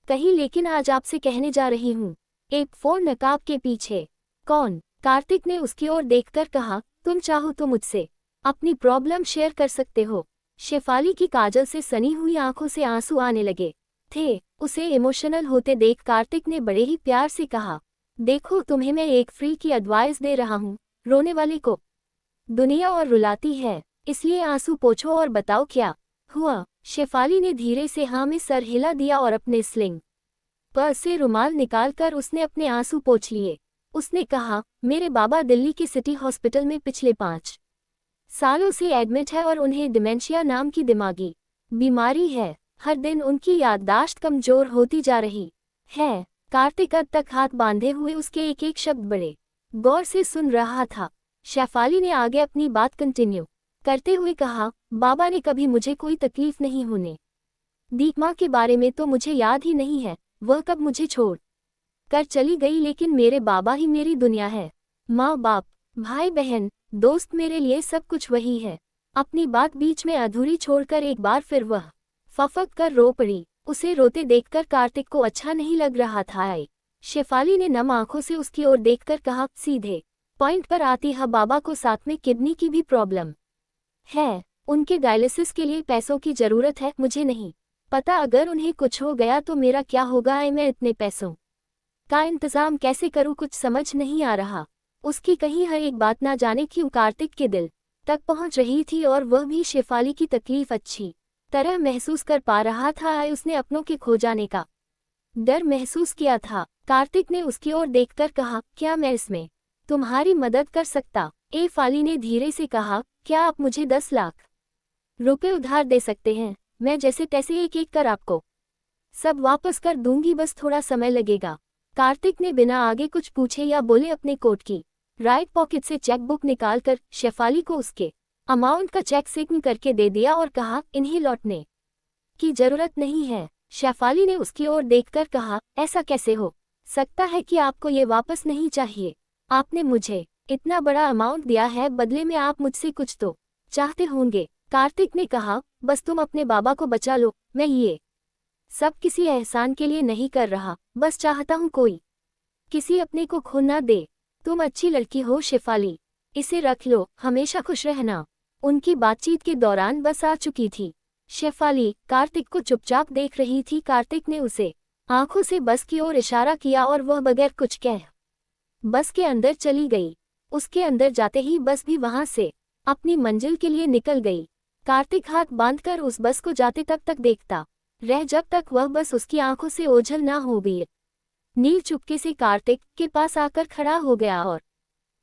कही, लेकिन आज आपसे कहने जा रही हूँ। एक फोर नकाब के पीछे कौन? कार्तिक ने उसकी ओर देखकर कहा, तुम चाहो तो मुझसे अपनी प्रॉब्लम शेयर कर सकते हो। शेफाली की काजल से सनी हुई आंखों से आंसू आने लगे थे। उसे इमोशनल होते देख कार्तिक ने बड़े ही प्यार से कहा, देखो तुम्हें मैं एक फ्री की एडवाइस दे रहा हूँ। रोने वाले को दुनिया और रुलाती है, इसलिए आंसू पोंछो और बताओ क्या हुआ। शेफाली ने धीरे से हाँ में सर हिला दिया और अपने स्लिंग पर्स से रुमाल निकालकर उसने अपने आंसू पोंछ लिए। उसने कहा, मेरे बाबा दिल्ली के सिटी हॉस्पिटल में पिछले 5 सालों से एडमिट है और उन्हें डिमेंशिया नाम की दिमागी बीमारी है। हर दिन उनकी याददाश्त कमजोर होती जा रही है। कार्तिक अब तक हाथ बांधे हुए उसके एक एक शब्द बड़े गौर से सुन रहा था। शेफाली ने आगे अपनी बात कंटिन्यू करते हुए कहा, बाबा ने कभी मुझे कोई तकलीफ नहीं होने दी। माँ के बारे में तो मुझे याद ही नहीं है, वह कब मुझे छोड़ कर चली गई, लेकिन मेरे बाबा ही मेरी दुनिया है। माँ बाप, भाई बहन, दोस्त, मेरे लिए सब कुछ वही है। अपनी बात बीच में अधूरी छोड़कर एक बार फिर वह फफक कर रो पड़ी। उसे रोते देखकर कार्तिक को अच्छा नहीं लग रहा था। शेफाली ने नम आंखों से उसकी ओर देखकर कहा, सीधे पॉइंट पर आती है, बाबा को साथ में किडनी की भी प्रॉब्लम है। उनके डायलिसिस के लिए पैसों की जरूरत है। मुझे नहीं पता अगर उन्हें कुछ हो गया तो मेरा क्या होगा। मैं इतने पैसों का इंतजाम कैसे करूं, कुछ समझ नहीं आ रहा। उसकी कहीं हर एक बात ना जाने क्यों कार्तिक के दिल तक पहुंच रही थी और वह भी शेफाली की तकलीफ अच्छी तरह महसूस कर पा रहा था। उसने अपनों के खो जाने का डर महसूस किया था। कार्तिक ने उसकी ओर देखकर कहा, क्या मैं इसमें तुम्हारी मदद कर सकता? शेफाली ने धीरे से कहा, क्या आप मुझे 10 लाख रुपए उधार दे सकते हैं? मैं जैसे तैसे एक एक कर आपको सब वापस कर दूंगी, बस थोड़ा समय लगेगा। कार्तिक ने बिना आगे कुछ पूछे या बोले अपने कोट की राइट पॉकेट से चेकबुक निकालकर शेफाली को उसके अमाउंट का चेक सिग्न करके दे दिया और कहा, इन्हें लौटने की जरूरत नहीं है। शेफाली ने उसकी ओर देखकर कहा, ऐसा कैसे हो सकता है कि आपको ये वापस नहीं चाहिए? आपने मुझे इतना बड़ा अमाउंट दिया है, बदले में आप मुझसे कुछ तो चाहते होंगे। कार्तिक ने कहा, बस तुम अपने बाबा को बचा लो। मैं ये सब किसी एहसान के लिए नहीं कर रहा, बस चाहता हूँ कोई किसी अपने को खो ना दे। तुम अच्छी लड़की हो शेफाली, इसे रख लो, हमेशा खुश रहना। उनकी बातचीत के दौरान बस आ चुकी थी। शेफाली कार्तिक को चुपचाप देख रही थी। कार्तिक ने उसे आंखों से बस की ओर इशारा किया और वह बगैर कुछ कह बस के अंदर चली गई। उसके अंदर जाते ही बस भी वहां से अपनी मंजिल के लिए निकल गई। कार्तिक हाथ बांधकर उस बस को जाते तक देखता रह जब तक वह बस उसकी आंखों से ओझल ना हो गई। नील चुपके से कार्तिक के पास आकर खड़ा हो गया और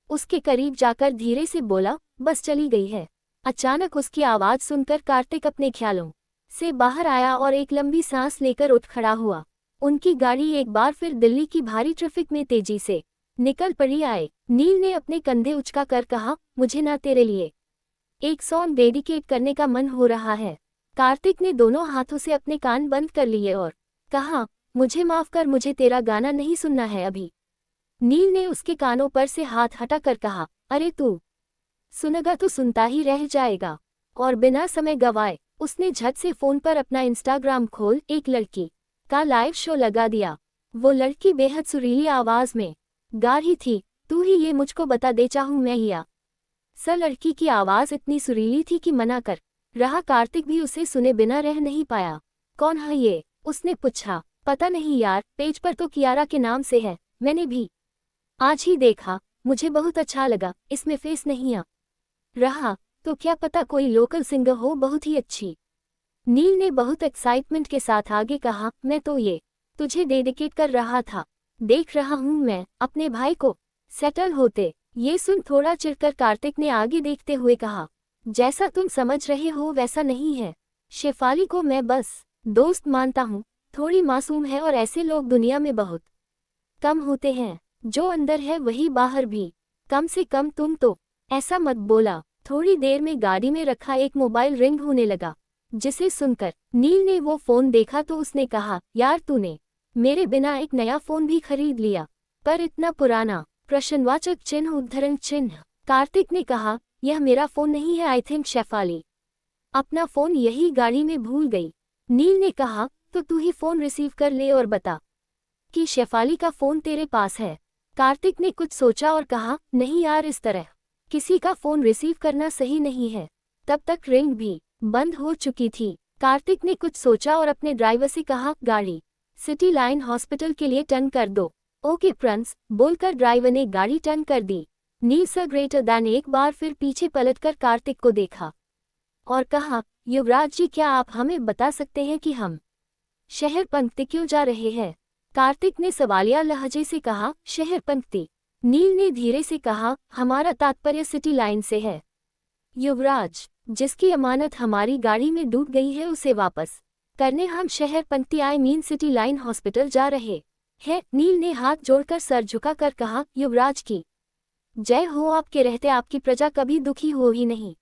उसके करीब जाकर धीरे से बोला, बस चली गई है। अचानक उसकी आवाज सुनकर कार्तिक अपने ख्यालों से बाहर आया और एक लंबी सांस लेकर उठ खड़ा हुआ। उनकी गाड़ी एक बार फिर दिल्ली की भारी ट्रैफिक में तेजी से निकल पड़ी। नील ने अपने कंधे उचका कर कहा, मुझे ना तेरे लिए एक सॉन्ग डेडिकेट करने का मन हो रहा है। कार्तिक ने दोनों हाथों से अपने कान बंद कर लिए और कहा, मुझे माफ कर, मुझे तेरा गाना नहीं सुनना है अभी। नील ने उसके कानों पर से हाथ हटाकर कहा, अरे तू सुनेगा तो सुनता ही रह जाएगा। और बिना समय गवाए उसने झट से फोन पर अपना इंस्टाग्राम खोल एक लड़की का लाइव शो लगा दिया। वो लड़की बेहद सुरीली आवाज में गा रही थी, तू ही ये मुझको बता दे, चाहूं मैं या स। लड़की की आवाज इतनी सुरीली थी कि मना कर रहा कार्तिक भी उसे सुने बिना रह नहीं पाया। कौन है ये? उसने पूछा। पता नहीं यार, पेज पर तो कियारा के नाम से है, मैंने भी आज ही देखा, मुझे बहुत अच्छा लगा, इसमें फेस नहीं आ रहा, तो क्या पता कोई लोकल सिंगर हो बहुत ही अच्छी। नील ने बहुत एक्साइटमेंट के साथ आगे कहा, मैं तो ये तुझे डेडिकेट कर रहा था, देख रहा हूँ मैं अपने भाई को सेटल होते। ये सुन थोड़ा चिढ़कर कार्तिक ने आगे देखते हुए कहा, जैसा तुम समझ रहे हो वैसा नहीं है, शेफाली को मैं बस दोस्त मानता हूँ, थोड़ी मासूम है और ऐसे लोग दुनिया में बहुत कम होते हैं, जो अंदर है वही बाहर भी, कम से कम तुम तो ऐसा मत बोला। थोड़ी देर में गाड़ी में रखा एक मोबाइल रिंग होने लगा, जिसे सुनकर नील ने वो फोन देखा तो उसने कहा, यार तूने मेरे बिना एक नया फोन भी खरीद लिया, पर इतना पुराना, प्रश्नवाचक चिन्ह उद्धरण चिन्ह। कार्तिक ने कहा, यह मेरा फोन नहीं है, आई थिंक शेफाली अपना फोन यही गाड़ी में भूल गई। नील ने कहा, तो तू ही फोन रिसीव कर ले और बता कि शेफाली का फोन तेरे पास है। कार्तिक ने कुछ सोचा और कहा, नहीं यार, इस तरह किसी का फोन रिसीव करना सही नहीं है। तब तक रिंग भी बंद हो चुकी थी। कार्तिक ने कुछ सोचा और अपने ड्राइवर से कहा, गाड़ी सिटी लाइन हॉस्पिटल के लिए टर्न कर दो। ओके प्रिंस, बोलकर ड्राइवर ने गाड़ी टर्न कर दी। नील सर ग्रेटर दैन एक बार फिर पीछे पलटकर कार्तिक को देखा और कहा, युवराज जी, क्या आप हमें बता सकते हैं कि हम शहर पंक्ति क्यों जा रहे हैं? कार्तिक ने सवालिया लहजे से कहा, शहर पंक्ति? नील ने धीरे से कहा, हमारा तात्पर्य सिटी लाइन से है युवराज, जिसकी अमानत हमारी गाड़ी में डूब गई है उसे वापस करने हम शहर पंक्ति I mean city line hospital जा रहे हैं। नील ने हाथ जोड़कर सर झुकाकर कहा, युवराज की जय हो, आपके रहते आपकी प्रजा कभी दुखी हो ही नहीं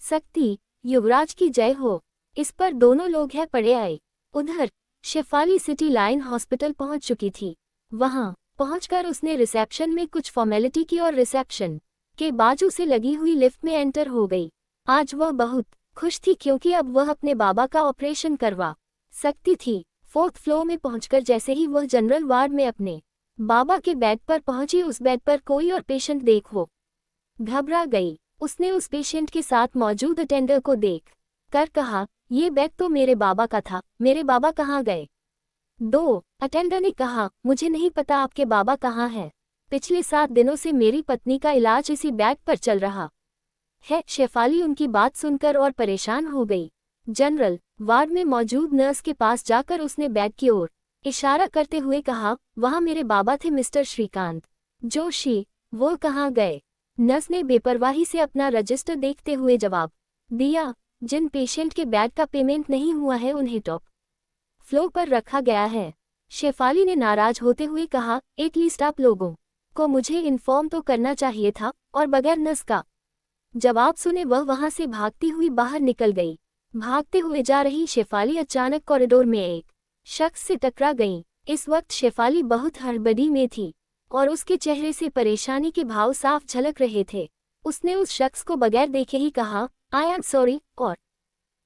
सकती, युवराज की जय हो। इस पर दोनों लोग हैं पड़े आए। उधर शेफाली सिटी लाइन हॉस्पिटल पहुंच चुकी थी। वहां पहुंचकर उसने रिसेप्शन में कुछ फॉर्मेलिटी की और रिसेप्शन के बाजू से लगी हुई लिफ्ट में एंटर हो गई। आज वह बहुत खुश थी क्योंकि अब वह अपने बाबा का ऑपरेशन करवा सकती थी। 4th फ्लोर में पहुंचकर जैसे ही वह जनरल वार्ड में अपने बाबा के बेड पर पहुंची, उस बेड पर कोई और पेशेंट देख वो घबरा गई। उसने उस पेशेंट के साथ मौजूद अटेंडर को देख कर कहा, ये बेड तो मेरे बाबा का था, मेरे बाबा कहाँ गए? 2 अटेंडर ने कहा, मुझे नहीं पता आपके बाबा कहाँ हैं। पिछले 7 दिनों से मेरी पत्नी का इलाज इसी बेड पर चल रहा है। शेफाली उनकी बात सुनकर और परेशान हो गई। जनरल वार्ड में मौजूद नर्स के पास जाकर उसने बेड की ओर इशारा करते हुए कहा, वहाँ मेरे बाबा थे मिस्टर श्रीकांत जोशी, वो कहाँ गए? नर्स ने बेपरवाही से अपना रजिस्टर देखते हुए जवाब दिया, जिन पेशेंट के बेड का पेमेंट नहीं हुआ है उन्हें टॉप फ्लोर पर रखा गया है। शेफाली ने नाराज होते हुए कहा, एटलीस्ट आप लोगों को मुझे इन्फॉर्म तो करना चाहिए था। और बगैर नर्स का जवाब सुने वह वहां से भागती हुई बाहर निकल गई। भागते हुए जा रही शेफाली अचानक कॉरिडोर में एक शख्स से टकरा गई। इस वक्त शेफाली बहुत हड़बड़ी में थी और उसके चेहरे से परेशानी के भाव साफ झलक रहे थे। उसने उस शख्स को बगैर देखे ही कहा, आई एम सॉरी, और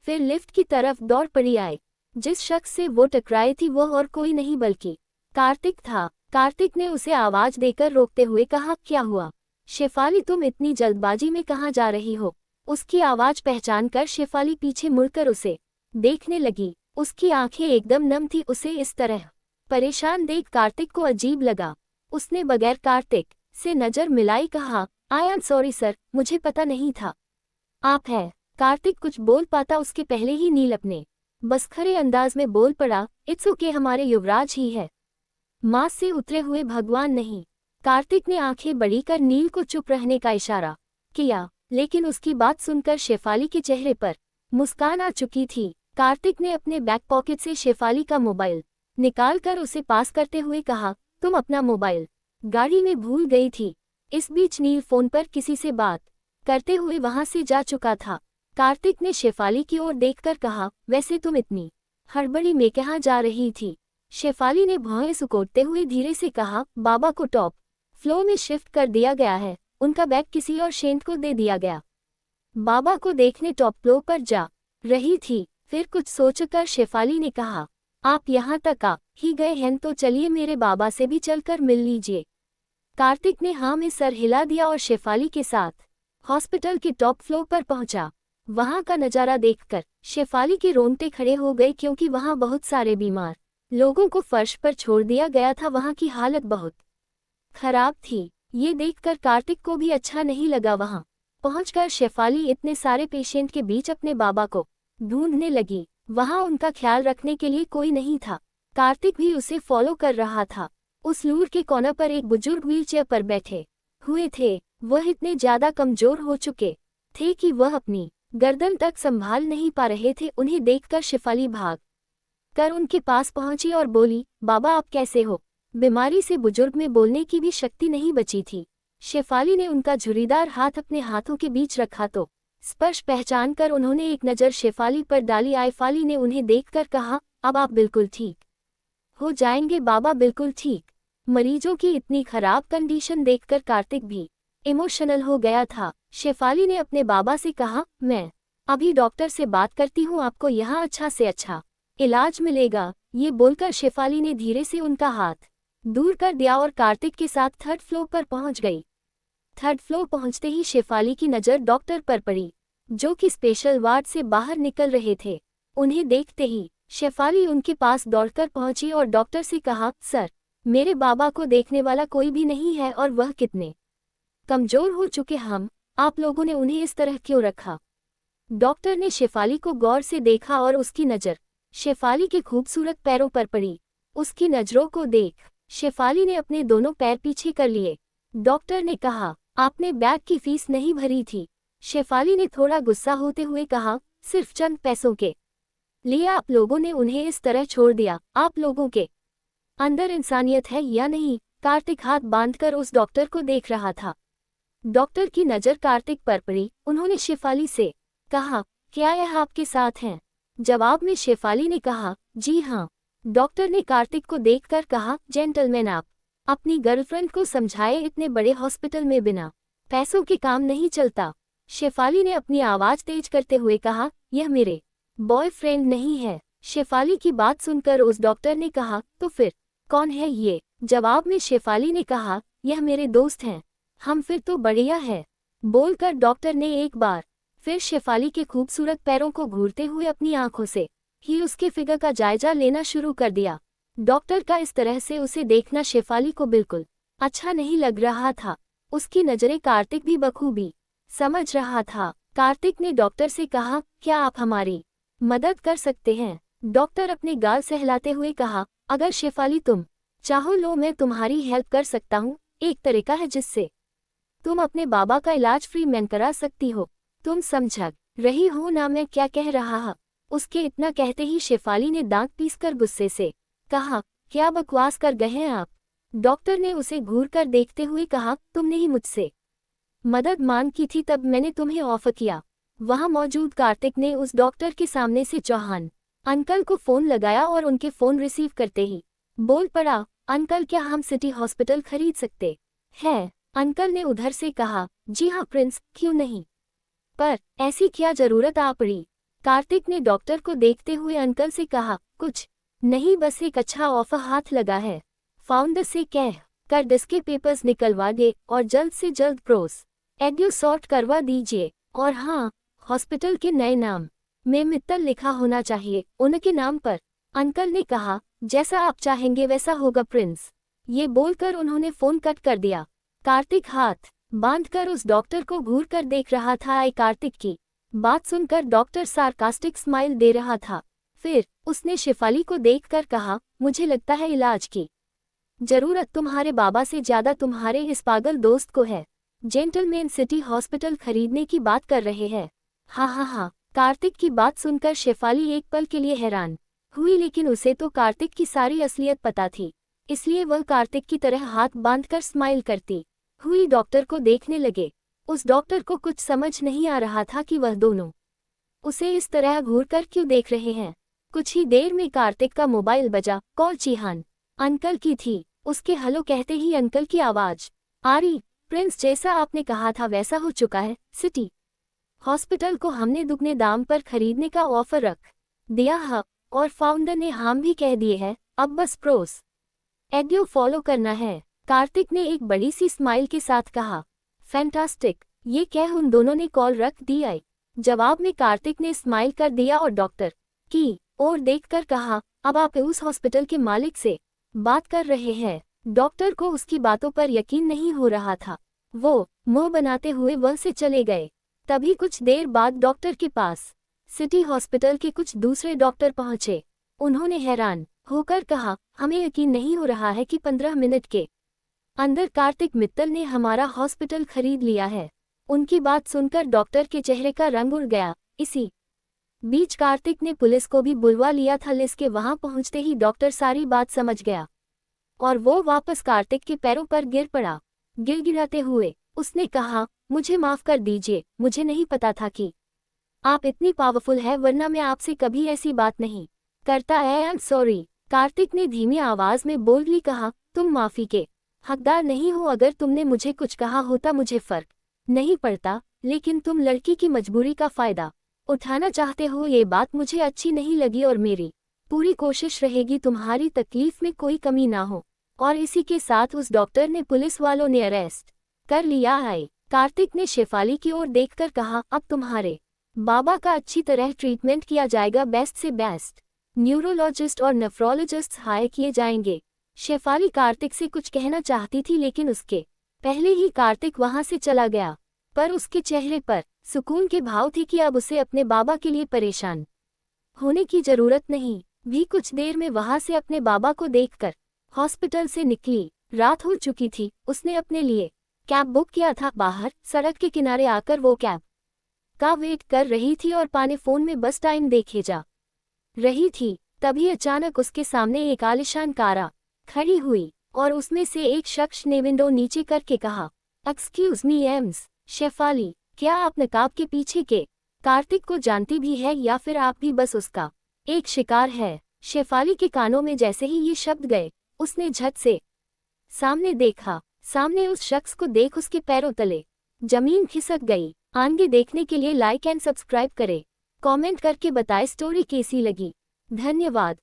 फिर लिफ्ट की तरफ दौड़ पड़ी। आए जिस शख्स से वो टकराई थी वह और कोई नहीं बल्कि कार्तिक था। कार्तिक ने उसे आवाज देकर रोकते हुए कहा, क्या हुआ शेफाली, तुम इतनी जल्दबाजी में कहाँ जा रही हो? उसकी आवाज पहचान कर शेफाली पीछे मुड़कर उसे देखने लगी। उसकी आंखें एकदम नम थी। उसे इस तरह परेशान देख कार्तिक को अजीब लगा। उसने बगैर कार्तिक से नजर मिलाई कहा, आई एम सॉरी सर, मुझे पता नहीं था आप हैं। कार्तिक कुछ बोल पाता उसके पहले ही नील अपने बसखरे अंदाज में बोल पड़ा, इट्स ओके, हमारे युवराज ही है, मां से उतरे हुए भगवान नहीं। कार्तिक ने आंखें बड़ी कर नील को चुप रहने का इशारा किया, लेकिन उसकी बात सुनकर शेफाली के चेहरे पर मुस्कान आ चुकी थी। कार्तिक ने अपने बैक पॉकेट से शेफाली का मोबाइल निकालकर उसे पास करते हुए कहा, तुम अपना मोबाइल गाड़ी में भूल गई थी। इस बीच नील फोन पर किसी से बात करते हुए वहां से जा चुका था। कार्तिक ने शेफाली की ओर देखकर कहा, वैसे तुम इतनी हड़बड़ी में कहाँ जा रही थी? शेफाली ने भौहें सुकोड़ते हुए धीरे से कहा, बाबा को टॉप फ्लोर में शिफ्ट कर दिया गया है, उनका बैग किसी और शेंट को दे दिया गया। बाबा को देखने टॉप फ्लोर पर जा रही थी। फिर कुछ सोचकर शेफाली ने कहा, आप यहाँ तक आ ही गए हैं तो चलिए मेरे बाबा से भी चलकर मिल लीजिए। कार्तिक ने हाँ में सर हिला दिया और शेफाली के साथ हॉस्पिटल के टॉप फ्लोर पर पहुंचा। वहां का नजारा देखकर शेफाली के रोंगटे खड़े हो गए क्योंकि वहां बहुत सारे बीमार लोगों को फर्श पर छोड़ दिया गया था। वहां की हालत बहुत खराब थी। ये देखकर कार्तिक को भी अच्छा नहीं लगा। वहां पहुंचकर शेफाली इतने सारे पेशेंट के बीच अपने बाबा को ढूंढने लगी। वहां उनका ख्याल रखने के लिए कोई नहीं था। कार्तिक भी उसे फॉलो कर रहा था। उस लूर के कोने पर एक बुजुर्ग व्हीलचेयर पर बैठे हुए थे। वह इतने ज्यादा कमजोर हो चुके थे कि वह अपनी गर्दन तक संभाल नहीं पा रहे थे। उन्हें देखकर शेफाली भाग कर उनके पास पहुंची और बोली, बाबा आप कैसे हो? बीमारी से बुजुर्ग में बोलने की भी शक्ति नहीं बची थी। शेफाली ने उनका झुर्रीदार हाथ अपने हाथों के बीच रखा तो स्पर्श पहचान कर उन्होंने एक नज़र शेफाली पर डाली। शेफाली ने उन्हें देखकर कहा, अब आप बिल्कुल ठीक हो जाएंगे बाबा, बिल्कुल ठीक। मरीजों की इतनी खराब कंडीशन देखकर कार्तिक भी इमोशनल हो गया था। शेफाली ने अपने बाबा से कहा, मैं अभी डॉक्टर से बात करती हूँ, आपको यहाँ अच्छा से अच्छा इलाज मिलेगा। ये बोलकर शेफाली ने धीरे से उनका हाथ दूर कर दिया और कार्तिक के साथ थर्ड फ्लोर पर पहुंच गई। थर्ड फ्लोर पहुंचते ही शेफाली की नज़र डॉक्टर पर पड़ी, जो कि स्पेशल वार्ड से बाहर निकल रहे थे। उन्हें देखते ही शेफाली उनके पास दौड़कर पहुंची और डॉक्टर से कहा, सर मेरे बाबा को देखने वाला कोई भी नहीं है और वह कितने कमजोर हो चुके हम, आप लोगों ने उन्हें इस तरह क्यों रखा? डॉक्टर ने शेफाली को गौर से देखा और उसकी नज़र शेफाली के खूबसूरत पैरों पर पड़ी। उसकी नज़रों को देख शेफाली ने अपने दोनों पैर पीछे कर लिए। डॉक्टर ने कहा, आपने बैग की फीस नहीं भरी थी। शेफाली ने थोड़ा गुस्सा होते हुए कहा, सिर्फ चंद पैसों के लिए आप लोगों ने उन्हें इस तरह छोड़ दिया। आप लोगों के अंदर इंसानियत है या नहीं? कार्तिक हाथ बांधकर उस डॉक्टर को देख रहा था। डॉक्टर की नज़र कार्तिक पर पड़ी। उन्होंने शेफाली से कहा, क्या यह आपके साथ हैं? जवाब में शेफाली ने कहा, जी हाँ। डॉक्टर ने कार्तिक को देखकर कहा, जेंटलमैन आप अपनी गर्लफ्रेंड को समझाए, इतने बड़े हॉस्पिटल में बिना पैसों के काम नहीं चलता। शेफाली ने अपनी आवाज़ तेज करते हुए कहा, यह मेरे बॉयफ्रेंड नहीं है। शेफाली की बात सुनकर उस डॉक्टर ने कहा, तो फिर कौन है ये? जवाब में शेफाली ने कहा, यह मेरे दोस्त हैं। हम फिर तो बढ़िया है। बोलकर डॉक्टर ने एक बार फिर शेफाली के खूबसूरत पैरों को घूरते हुए अपनी आंखों से ही उसके फिगर का जायजा लेना शुरू कर दिया। डॉक्टर का इस तरह से उसे देखना शेफाली को बिल्कुल अच्छा नहीं लग रहा था। उसकी नज़रें कार्तिक भी बखूबी समझ रहा था। कार्तिक ने डॉक्टर से कहा, क्या आप हमारी मदद कर सकते हैं? डॉक्टर अपने गाल सहलाते हुए कहा, अगर शेफाली तुम चाहो लो मैं तुम्हारी हेल्प कर सकता हूँ। एक तरीका है जिससे तुम अपने बाबा का इलाज फ्री में करा सकती हो। तुम समझ रही हो ना मैं क्या कह रहा हूँ? उसके इतना कहते ही शेफाली ने दांत पीसकर गुस्से से कहा, क्या बकवास कर गए हैं आप? डॉक्टर ने उसे घूर कर देखते हुए कहा, तुमने ही मुझसे मदद मांग की थी तब मैंने तुम्हें ऑफर किया। वहां मौजूद कार्तिक ने उस डॉक्टर के सामने से चौहान अंकल को फोन लगाया और उनके फोन रिसीव करते ही बोल पड़ा, अंकल क्या हम सिटी हॉस्पिटल खरीद सकते हैं? अंकल ने उधर से कहा, जी हाँ प्रिंस, क्यों नहीं, पर ऐसी क्या जरूरत आ पड़ी? कार्तिक ने डॉक्टर को देखते हुए अंकल से कहा, कुछ नहीं, बस एक अच्छा ऑफर हाथ लगा है। फाउंडर से कह कर डिस्के पेपर्स निकलवा दे और जल्द से जल्द प्रोस एड्यू सॉर्ट करवा दीजिए। और हाँ, हॉस्पिटल के नए नाम में मित्तल लिखा होना चाहिए, उनके नाम पर। अंकल ने कहा, जैसा आप चाहेंगे वैसा होगा प्रिंस। ये बोलकर उन्होंने फोन कट कर दिया। कार्तिक हाथ बांधकर उस डॉक्टर को घूर कर देख रहा था। कार्तिक की बात सुनकर डॉक्टर सार्कास्टिक स्माइल दे रहा था। फिर उसने शेफाली को देखकर कहा, मुझे लगता है इलाज की जरूरत तुम्हारे बाबा से ज्यादा तुम्हारे इस पागल दोस्त को है। जेंटलमैन सिटी हॉस्पिटल खरीदने की बात कर रहे हैं। हाँ हाँ हाँ। कार्तिक की बात सुनकर शेफाली एक पल के लिए हैरान हुई, लेकिन उसे तो कार्तिक की सारी असलियत पता थी, इसलिए वह कार्तिक की तरह हाथ बांधकर स्माइल करती हुई डॉक्टर को देखने लगे। उस डॉक्टर को कुछ समझ नहीं आ रहा था कि वह दोनों उसे इस तरह घूरकर क्यों देख रहे हैं। कुछ ही देर में कार्तिक का मोबाइल बजा। कॉल चीहान अंकल की थी। उसके हेलो कहते ही अंकल की आवाज आ रही, प्रिंस जैसा आपने कहा था वैसा हो चुका है। सिटी हॉस्पिटल को हमने दुगने दाम पर खरीदने का ऑफर रख दिया है और फाउंडर ने हाम भी कह दिए है। अब बस प्रोस एड्यू फॉलो करना है। कार्तिक ने एक बड़ी सी स्माइल के साथ कहा, फैंटास्टिक। ये कह उन दोनों ने कॉल रख दी। जवाब में कार्तिक ने स्माइल कर दिया और डॉक्टर की और देखकर कहा, अब आप उस हॉस्पिटल के मालिक से बात कर रहे हैं। डॉक्टर को उसकी बातों पर यकीन नहीं हो रहा था। वो मुंह बनाते हुए वह से चले गए। तभी कुछ देर बाद डॉक्टर के पास सिटी हॉस्पिटल के कुछ दूसरे डॉक्टर पहुंचे। उन्होंने हैरान होकर कहा, हमें यकीन नहीं हो रहा है कि 15 मिनट के अंदर कार्तिक मित्तल ने हमारा हॉस्पिटल खरीद लिया है। उनकी बात सुनकर डॉक्टर के चेहरे का रंग उड़ गया। इसी बीच कार्तिक ने पुलिस को भी बुलवा लिया था। लिस के वहां पहुंचते ही डॉक्टर सारी बात समझ गया और वो वापस कार्तिक के पैरों पर गिर पड़ा। गिड़गिड़ाते हुए उसने कहा, मुझे माफ कर दीजिए, मुझे नहीं पता था कि आप इतनी पावरफुल है, वरना मैं आपसे कभी ऐसी बात नहीं करता। आई एम सॉरी, कार्तिक ने धीमी आवाज में बोल्डली कहा, तुम माफी के हकदार नहीं हो। अगर तुमने मुझे कुछ कहा होता मुझे फर्क नहीं पड़ता, लेकिन तुम लड़की की मजबूरी का फायदा उठाना चाहते हो, ये बात मुझे अच्छी नहीं लगी और मेरी पूरी कोशिश रहेगी तुम्हारी तकलीफ में कोई कमी ना हो। और इसी के साथ उस डॉक्टर ने पुलिस वालों ने अरेस्ट कर लिया है। कार्तिक ने शेफाली की ओर देखकर कहा, अब तुम्हारे बाबा का अच्छी तरह ट्रीटमेंट किया जाएगा। बेस्ट से बेस्ट न्यूरोलॉजिस्ट और नेफ्रोलॉजिस्ट हायर किए जाएंगे। शेफाली कार्तिक से कुछ कहना चाहती थी, लेकिन उसके पहले ही कार्तिक वहां से चला गया। पर उसके चेहरे पर सुकून के भाव थे कि अब उसे अपने बाबा के लिए परेशान होने की जरूरत नहीं। भी कुछ देर में वहां से अपने बाबा को देखकर हॉस्पिटल से निकली। रात हो चुकी थी। उसने अपने लिए कैब बुक किया था। बाहर सड़क के किनारे आकर वो कैब का वेट कर रही थी और पाने फोन में बस टाइम देखे जा रही थी। तभी अचानक उसके सामने एक आलिशान कारा खड़ी हुई और उसमें से एक शख्स ने विंडो नीचे करके कहा, एक्सक्यूज मी एम्स शेफाली, क्या आप नकाब के पीछे के कार्तिक को जानती भी है या फिर आप भी बस उसका एक शिकार है? शेफाली के कानों में जैसे ही ये शब्द गए, उसने झट से सामने देखा। सामने उस शख्स को देख उसके पैरों तले जमीन खिसक गई। आगे देखने के लिए लाइक एंड सब्सक्राइब करें। कमेंट करके बताएं स्टोरी कैसी लगी। धन्यवाद।